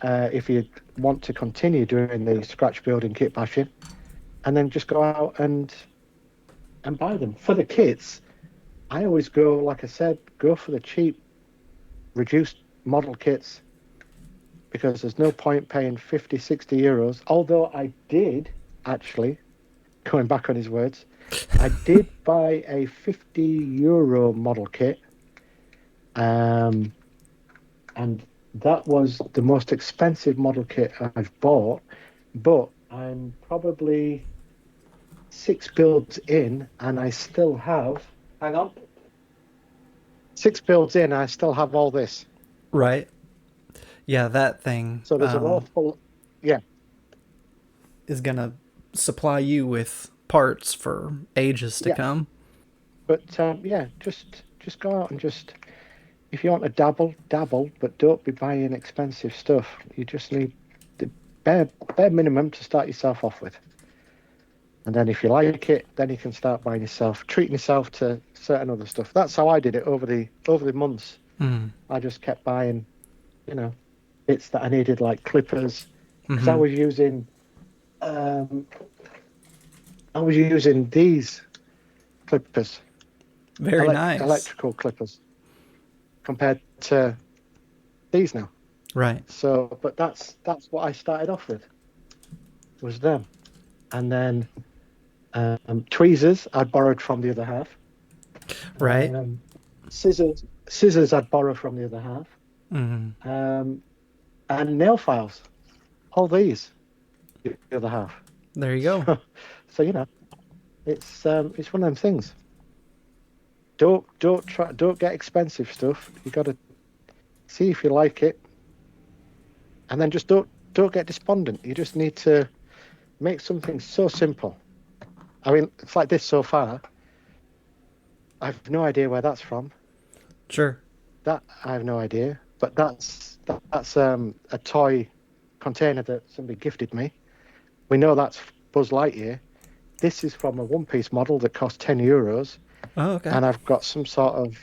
if you want to continue doing the scratch building kit bashing, and then just go out and buy them. For the kits, I always go, like I said, go for the cheap, reduced model kits because there's no point paying 50, €60. Although I did actually, going back on his words, I did buy a €50 model kit. Um, and that was the most expensive model kit I've bought. But I'm probably 6 builds in and I still have, hang on, 6 builds in, I still have all this. Right. Yeah, that thing So there's an awful, yeah, is gonna supply you with parts for ages to yeah. come. But yeah, just go out and just if you want to dabble, dabble, but don't be buying expensive stuff. You just need the bare minimum to start yourself off with. And then if you like it, then you can start buying yourself, treating yourself to certain other stuff. That's how I did it over the months. Mm. I just kept buying, you know, bits that I needed, like clippers, because Mm-hmm. um, I was using these clippers, Very nice. electrical clippers, compared to these now. Right. So, but that's what I started off with, was them. And then tweezers I'd borrowed from the other half. Right. Um, scissors I'd borrowed from the other half. Mm-hmm. Um, and nail files, all these, the other half. There you go. So, so it's one of them things. Don't get expensive stuff. You got to see if you like it, and then just don't get despondent. You just need to make something so simple. I mean, it's like this so far. I've no idea where that's from. Sure. That I have no idea. But that's a toy container that somebody gifted me. We know that's Buzz Lightyear. This is from a one-piece model that cost €10, Oh, okay. and I've got some sort of.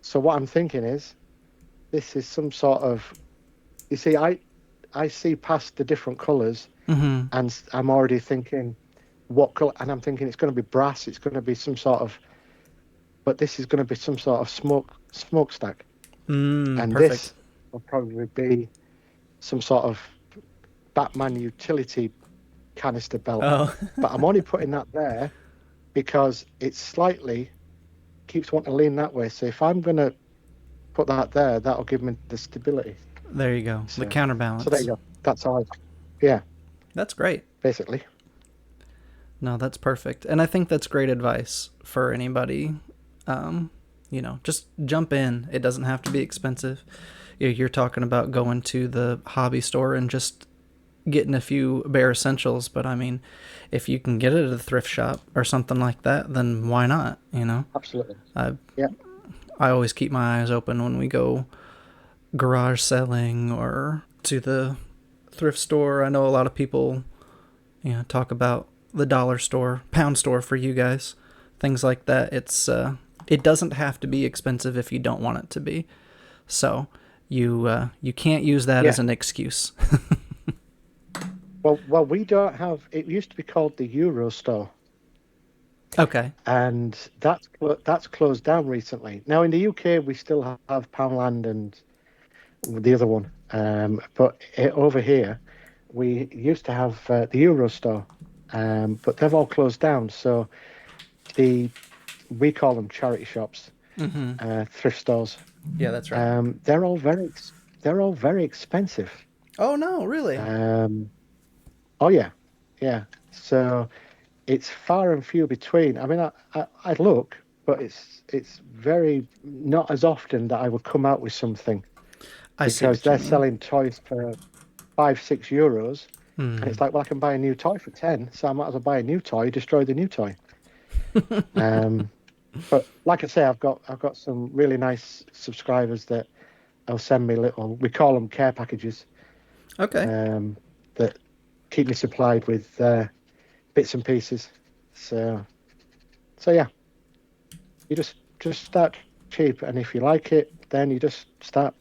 So what I'm thinking is, this is some sort of. You see, I see past the different colours, Mm-hmm. and I'm already thinking what color, and I'm thinking it's going to be brass. It's going to be some sort of, but this is going to be some sort of smokestack, and Perfect. this will probably be some sort of Batman utility canister belt. Oh, But I'm only putting that there because it slightly keeps wanting to lean that way. So if I'm going to put that there, that'll give me the stability. there you go. The So there you counterbalance. go. That's all. Yeah, That's great. basically. No, that's perfect. And I think that's great advice for anybody. Um, just jump in. It doesn't have to be expensive. You're talking about going to the hobby store and just getting a few bare essentials, but I mean, if you can get it at a thrift shop or something like that, then why not? Absolutely. I Yeah. I always keep my eyes open when we go garage selling or to the thrift store. I know a lot of people, talk about the dollar store, pound store for you guys, things like that. It doesn't have to be expensive if you don't want it to be. So you can't use that Yeah. as an excuse. Well, we don't have. It used to be called the Euro Store, Okay. and that's closed down recently. Now in the UK, we still have Poundland and the other one, but over here, we used to have the Euro Store, but they've all closed down. So the we call them charity shops, Mm-hmm. thrift stores. Yeah, that's right. They're all they're all very expensive. Oh no, really? Um, oh yeah, yeah. So it's far and few between. I mean, I look, but it's very not as often that I would come out with something I see because what you they're mean. selling toys for €5, €6, and Hmm. it's like, well, I can buy a new toy for 10, so I might as well buy a new toy, destroy the new toy. Um, but like I say, I've got some really nice subscribers that will send me little. We call them care packages. Okay. Um, that keep me supplied with bits and pieces. So yeah, you just start cheap, and if you like it, then you just start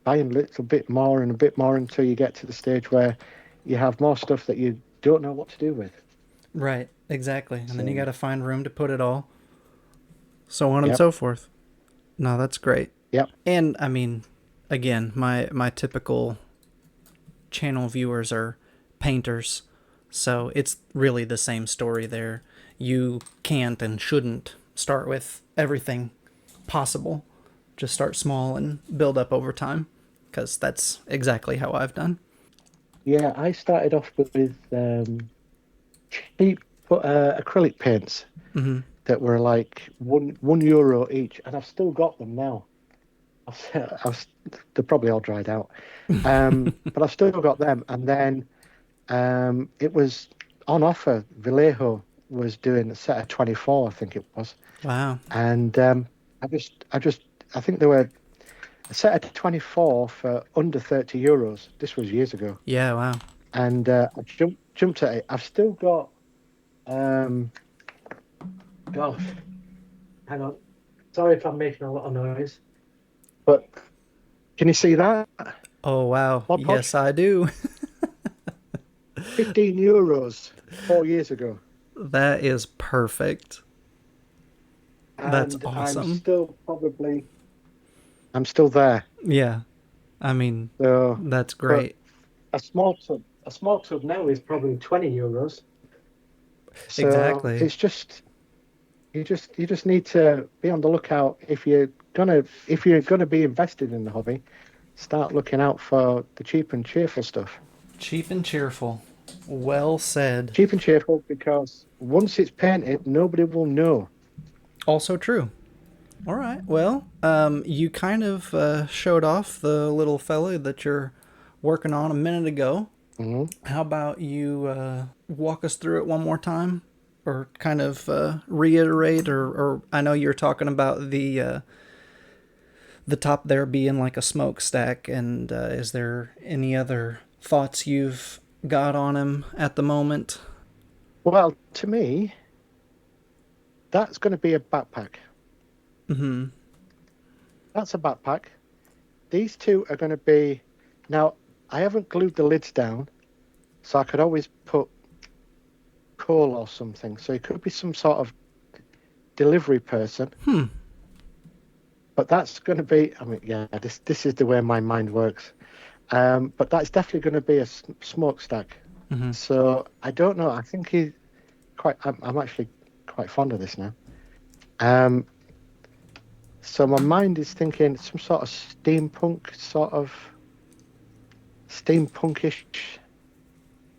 buying a little bit more and a bit more until you get to the stage where you have more stuff that you don't know what to do with. Right. Exactly. And then you got So to find room to put it all, so on and yep, so forth. No, that's great. yep, And I mean, again, my typical channel viewers are painters, so it's really the same story there. You can't and shouldn't start with everything possible. Just start small and build up over time, because that's exactly how I've done. yeah. I started off with cheap acrylic paints Mm-hmm. that were like one euro each, and I've still got them now. I've, they're probably all dried out, but I've still got them. And then it was on offer. Vallejo was doing a set of 24, I think it was, Wow. and I think they were. a set of 24 for under €30. This was years ago. Yeah, wow. And I jumped at it. I've still got, um, gosh, hang on. Sorry if I'm making a lot of noise, but can you see that? Oh, wow. Mod Yes, Podge? I do. €15 4 years ago. That is perfect. That's And awesome. I'm still there. Yeah. I mean, So, that's but great. a small tub now is probably €20. So Exactly. it's just you just need to be on the lookout if you're gonna be invested in the hobby, start looking out for the cheap and cheerful stuff. Cheap and cheerful. Well said. Cheap and cheerful because once it's painted, nobody will know. Also true. All right. Well, you kind of showed off the little fella that you're working on a minute ago. Hmm. How about you walk us through it one more time, or kind of reiterate, or I know you're talking about the top there being like a smokestack, and is there any other thoughts you've got on him at the moment? Well, to me, that's going to be a backpack. Mm-hmm. That's a backpack. These two are going to be now. I haven't glued the lids down, so I could always put coal or something. So it could be some sort of delivery person. Hmm. But that's going to be, I mean, yeah, this is the way my mind works. But that's definitely going to be a smokestack. Mm-hmm. So I don't know. I think he quite. I'm actually quite fond of this now. Um, so my mind is thinking some sort of steampunkish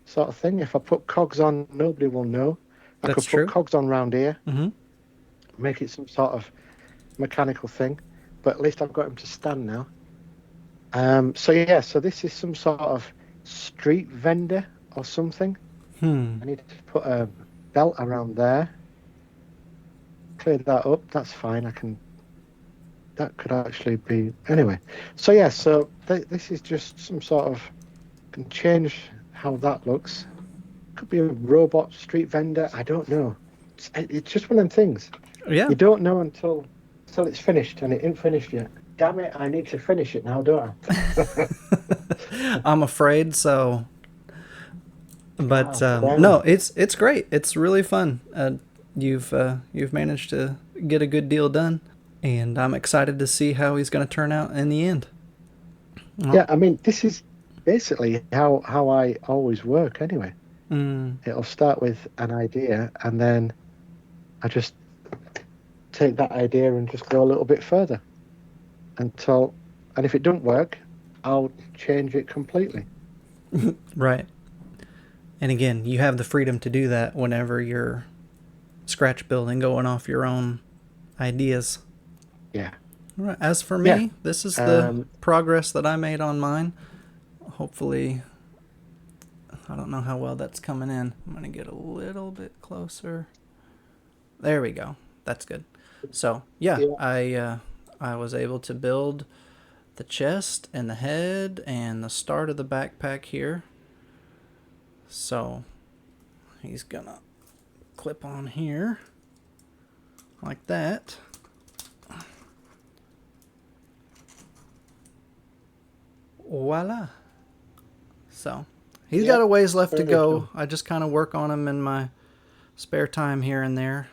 sort of thing. If I put cogs on, nobody will know. I That's could put true. cogs on round here, Mm-hmm. make it some sort of mechanical thing. But at least I've got him to stand now. So yeah, so this is some sort of street vendor or something. Hmm. I need to put a belt around there, clear that up. That's fine. That could actually be, anyway. So yeah, so this is just some sort of, can change how that looks. Could be a robot street vendor. I don't know. It's just one of them things. Yeah. You don't know until it's finished, and it ain't finished yet. Damn it, I need to finish it now, don't I? I'm afraid so. But Oh, no, damn. it's great. It's really fun. You've managed to get a good deal done, and I'm excited to see how he's going to turn out in the end. Well, Yeah, I mean, this is basically how I always work anyway. mm, It'll start with an idea, and then I just take that idea and just go a little bit further until, and if it doesn't work, I'll change it completely. right. And again, you have the freedom to do that whenever you're scratch building, going off your own ideas. Yeah, All right. As for yeah. me, this is the Um, progress that I made on mine. Hopefully, I don't know how well that's coming in. I'm going to get a little bit closer. There we go. That's good. So yeah, yeah. I was able to build the chest and the head and the start of the backpack here. So he's gonna clip on here like that. Voila. So he's got Yep. a ways left to Very go. cool. I just kind of work on him in my spare time here and there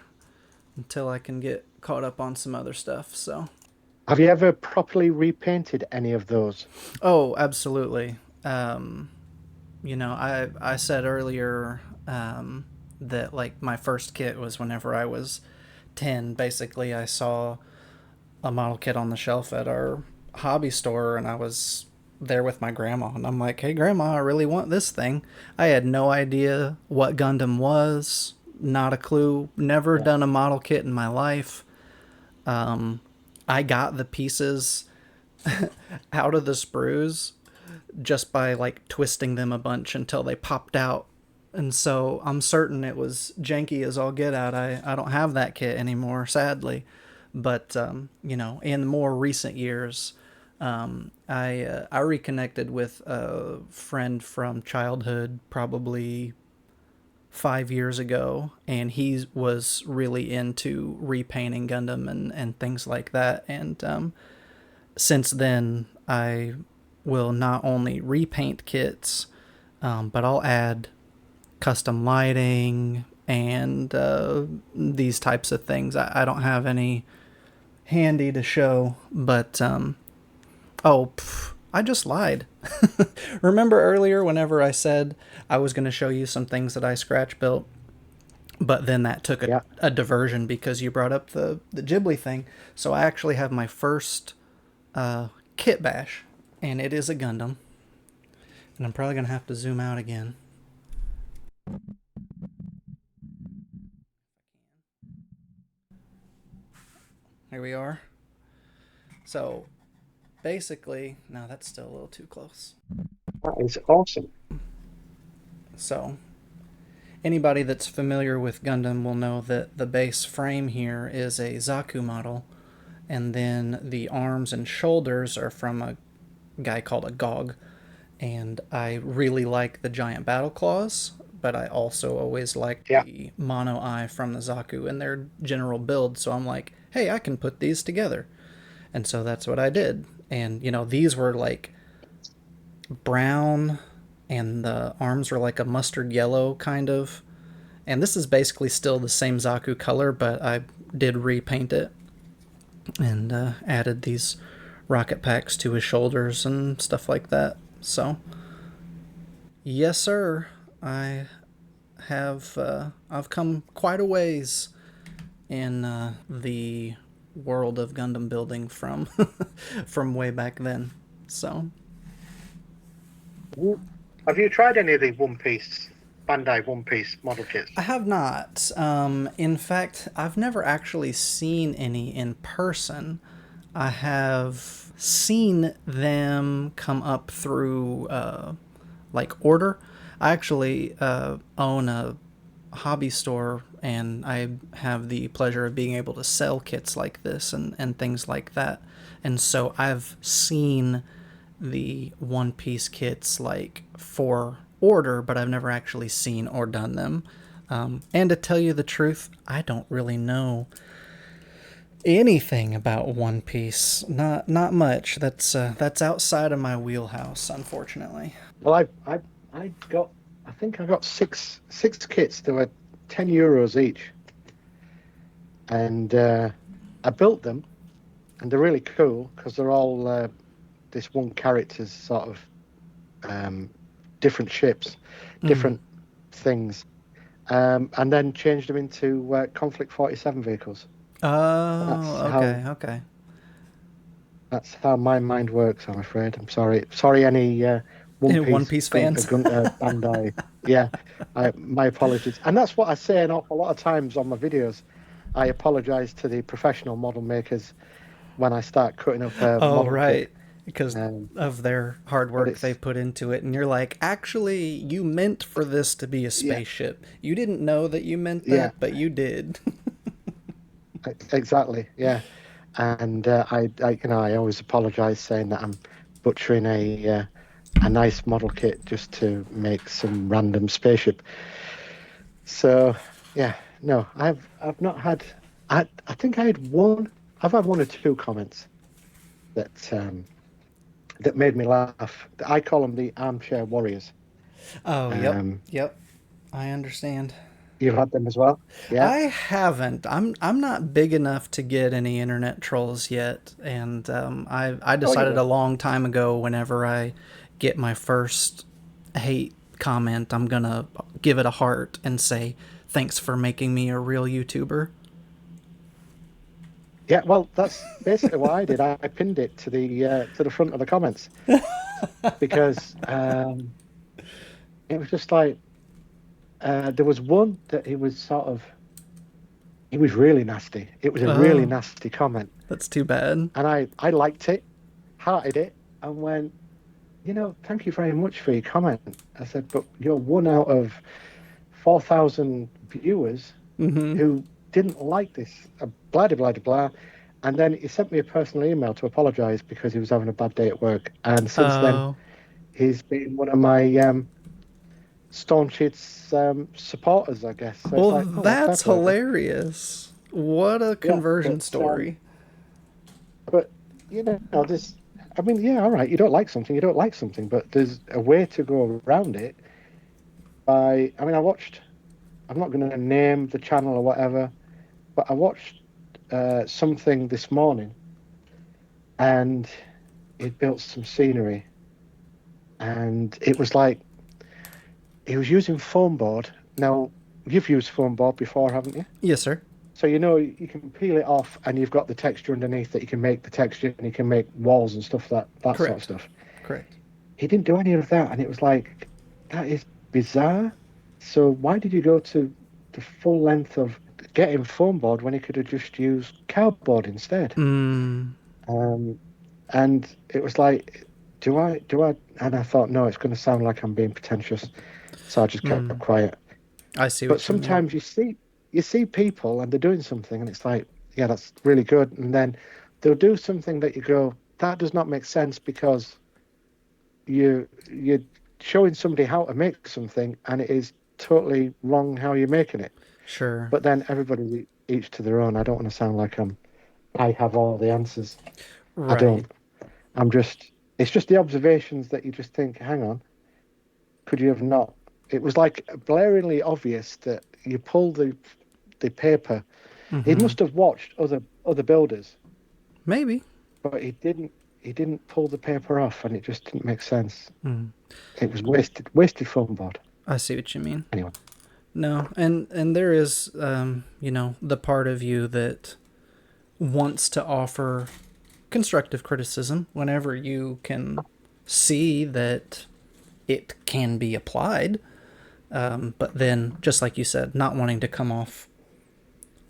until I can get caught up on some other stuff. So Have you ever properly repainted any of those? oh, absolutely. Um, I said earlier that like my first kit was whenever I was 10. Basically, I saw a model kit on the shelf at our hobby store, and I was there with my grandma, and I'm like, "Hey, grandma, I really want this thing." I had no idea what Gundam was, not a clue. Never Yeah. done a model kit in my life. Um, I got the pieces out of the sprues just by like twisting them a bunch until they popped out. And so I'm certain it was janky as all get out. I don't have that kit anymore, sadly. But, in more recent years, I reconnected with a friend from childhood, probably 5 years ago, and he was really into repainting Gundam and things like that. And since then, I will not only repaint kits, but I'll add custom lighting and these types of things. I don't have any handy to show, but oh, I just lied. Remember earlier whenever I said I was going to show you some things that I scratch built, but then that took Yeah. a diversion because you brought up the Ghibli thing. So I actually have my first kit bash, and it is a Gundam. And I'm probably going to have to zoom out again. Here we are. So basically, no, that's still a little too close. That is awesome. So anybody that's familiar with Gundam will know that the base frame here is a Zaku model, and then the arms and shoulders are from a guy called a Gog. And I really like the giant battle claws, but I also always liked Yeah. the mono eye from the Zaku and their general build. So I'm like, hey, I can put these together. And so that's what I did. And, these were like brown, and the arms were like a mustard yellow kind of. And this is basically still the same Zaku color, but I did repaint it and added these rocket packs to his shoulders and stuff like that. So, yes, sir, I have I've come quite a ways in the world of Gundam building from from way back then. So Have you tried any of the One Piece, Bandai One Piece model kits? I have not. In fact, I've never actually seen any in person. I have seen them come up through like order. I actually own a hobby store, and I have the pleasure of being able to sell kits like this and things like that. And so I've seen the One Piece kits like for order, but I've never actually seen or done them. And to tell you the truth, I don't really know anything about One Piece. Not much. That's outside of my wheelhouse, unfortunately. Well, I got, I think I got six kits. They were €10 each, and I built them, and they're really cool because they're all this one character's sort of um, different ships, Mm. different things, and then changed them into Conflict 47 vehicles. That's Oh, how okay, okay. that's how my mind works. I'm afraid. I'm sorry. Sorry, any One One Piece Piece fans. Bandai. Yeah, my apologies. And that's what I say an awful lot of times on my videos. I apologize to the professional model makers when I start cutting up a Oh, model kit. right. Because Um, of their hard but work they it's put into it. And you're like, actually, you meant for this to be a yeah, spaceship. You didn't know that you meant yeah, that, but you did. exactly, yeah. And I always apologize saying that I'm butchering a nice model kit just to make some random spaceship. So yeah, no, I've not had. I think I had one. I've had one or two comments that that made me laugh. I call them the armchair warriors. Oh, yep. Um, Yep. I understand. you've had them as well, yeah. I haven't. I'm not big enough to get any internet trolls yet, and I Oh, you decided a will. long time ago. Whenever I get my first hate comment, I'm gonna give it a heart and say thanks for making me a real YouTuber. Yeah, well, that's basically what I did. I pinned it to the front of the comments because it was just like there was one that he was really nasty. It was a really Oh, nasty comment, that's too bad. and I liked it, hearted it, and went, thank you very much for your comment. I said, but you're one out of 4,000 viewers Mm-hmm. who didn't like this, blah, blah, blah, blah. And then he sent me a personal email to apologize because he was having a bad day at work. And since then, Oh, he's been one of my staunchest supporters, I guess. So it's well, like, oh, well, fair that's play, man. hilarious. What a Yeah, conversion story. but there's, I mean, yeah, all right, you don't like something, but there's a way to go around it. I mean, I'm not going to name the channel or whatever, but I watched something this morning, and it built some scenery, and it was like he was using foam board. Now, you've used foam board before, haven't you? Yes, sir. So you can peel it off, and you've got the texture underneath that you can make the texture, and you can make walls and stuff that sort of Correct. stuff. Correct. He didn't do any of that, and it was like that is bizarre. So why did you go to the full length of getting foam board when he could have just used cardboard instead? Mm, Um, and it was like, do I? And I thought, no, it's going to sound like I'm being pretentious, so I just kept mm. quiet. I see But what you mean. sometimes you see people and they're doing something, and it's like, yeah, that's really good, and then they'll do something that you go, that does not make sense because you're showing somebody how to make something, and it is totally wrong how you're making it. Sure. But then everybody each to their own. I don't want to sound like I have all the answers. I Right. don't. I'm just, it's just the observations that you just think, hang on, could you have not? It was like blaringly obvious that you pull the paper. He Mm-hmm. must have watched other builders, Maybe. but he didn't pull the paper off, and it just didn't make sense. Mm. It was wasted foam board. I see what you mean. Anyway, No, and there is, the part of you that wants to offer constructive criticism whenever you can see that it can be applied. But then, just like you said, not wanting to come off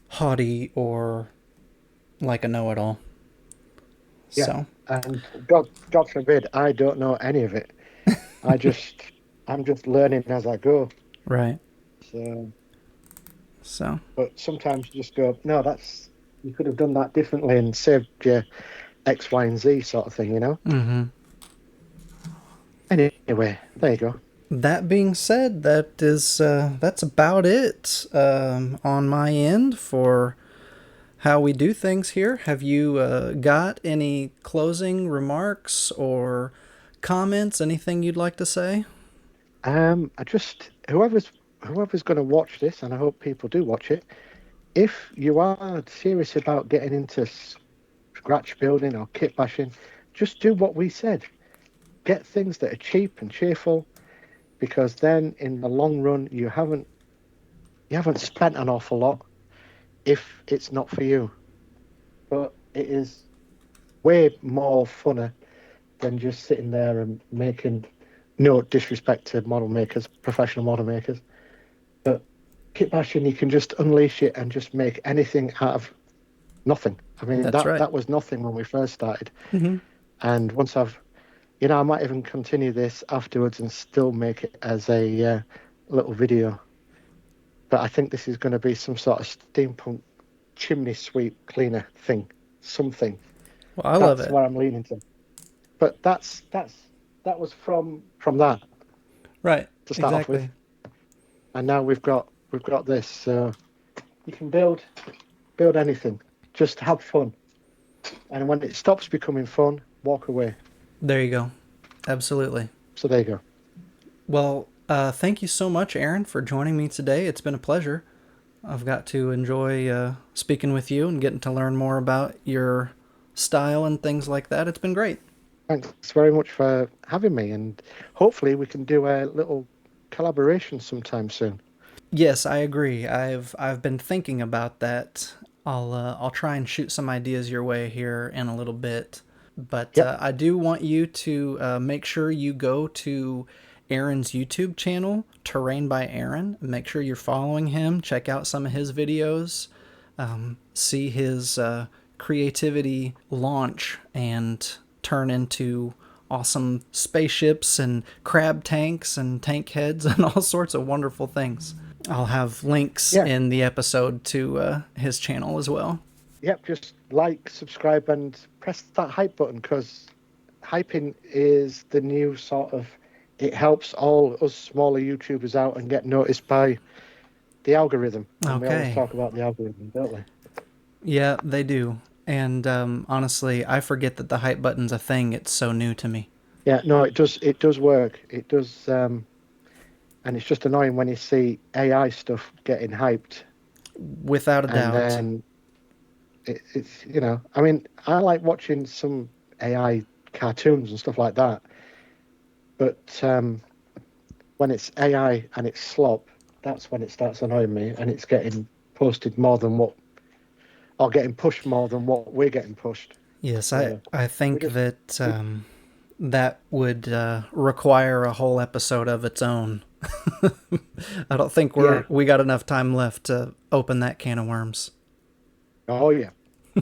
haughty or like a know-it-all. yeah, So, and God forbid, I don't know any of it. I just I'm just learning as I go. right. So, So, but sometimes you just go, no, that's you could have done that differently and saved your X, Y, and Z sort of thing, you know? mm-hmm. Anyway, there you go. That being said, that's about it on my end for how we do things here. Have you got any closing remarks or comments? Anything you'd like to say? I just whoever's going to watch this, and I hope people do watch it. If you are serious about getting into scratch building or kit bashing, just do what we said. Get things that are cheap and cheerful, because then in the long run you haven't spent an awful lot if it's not for you. But it is way more funner than just sitting there and making, no disrespect to model makers, professional model makers, but kit bashing, you can just unleash it and just make anything out of nothing. I mean, That's that right. that was nothing when we first started. Mm-hmm. And once I might even continue this afterwards and still make it as a little video. But I think this is going to be some sort of steampunk chimney sweep cleaner thing, something. Well, I love That's it. what I'm leaning to. But that was from that Right. to start off with, Exactly. and now we've got this. So you can build anything. Just have fun, and when it stops becoming fun, walk away. There you go. Absolutely. So there you go. Well, thank you so much, Aaron, for joining me today. It's been a pleasure. I've got to enjoy speaking with you and getting to learn more about your style and things like that. It's been great. Thanks very much for having me, and hopefully we can do a little collaboration sometime soon. Yes, I agree. I've been thinking about that. I'll try and shoot some ideas your way here in a little bit, but Yep. I do want you to make sure you go to Aaron's YouTube channel, Terrain by Aaron. Make sure you're following him. Check out some of his videos. See his creativity launch and turn into awesome spaceships and crab tanks and tank heads and all sorts of wonderful things. I'll have links Yeah. in the episode to his channel as well. Yep, just like, subscribe, and press that hype button because hyping is the new sort of. It helps all us smaller YouTubers out and get noticed by the algorithm. And we always Okay. talk about the algorithm, don't we? Yeah, they do. And honestly, I forget that the hype button's a thing. It's so new to me. Yeah, no, it does. It does work. It does. And it's just annoying when you see AI stuff getting hyped, Without a and doubt. then it's I mean, I like watching some AI cartoons and stuff like that, but when it's AI and it's slop, that's when it starts annoying me, and it's getting posted more than what, or getting pushed more than what we're getting pushed. Yes, So I we think just that we, that would require a whole episode of its own. I don't think yeah. we got enough time left to open that can of worms. Oh yeah,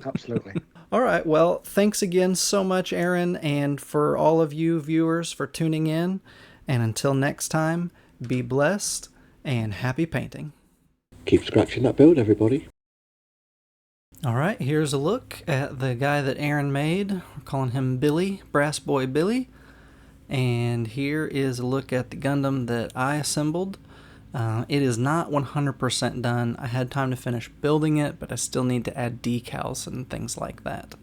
absolutely. All right. Well, thanks again so much, Aaron, and for all of you viewers for tuning in. And until next time, be blessed and happy painting. Keep scratching that build, everybody. All right. Here's a look at the guy that Aaron made. We're calling him Billy, Brass Boy Billy. And here is a look at the Gundam that I assembled. It is not 100% done. I had time to finish building it, but I still need to add decals and things like that.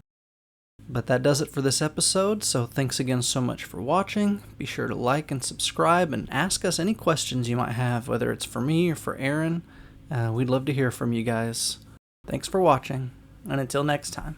But that does it for this episode, so thanks again so much for watching. Be sure to like and subscribe and ask us any questions you might have, whether it's for me or for Aaron. We'd love to hear from you guys. Thanks for watching, and until next time.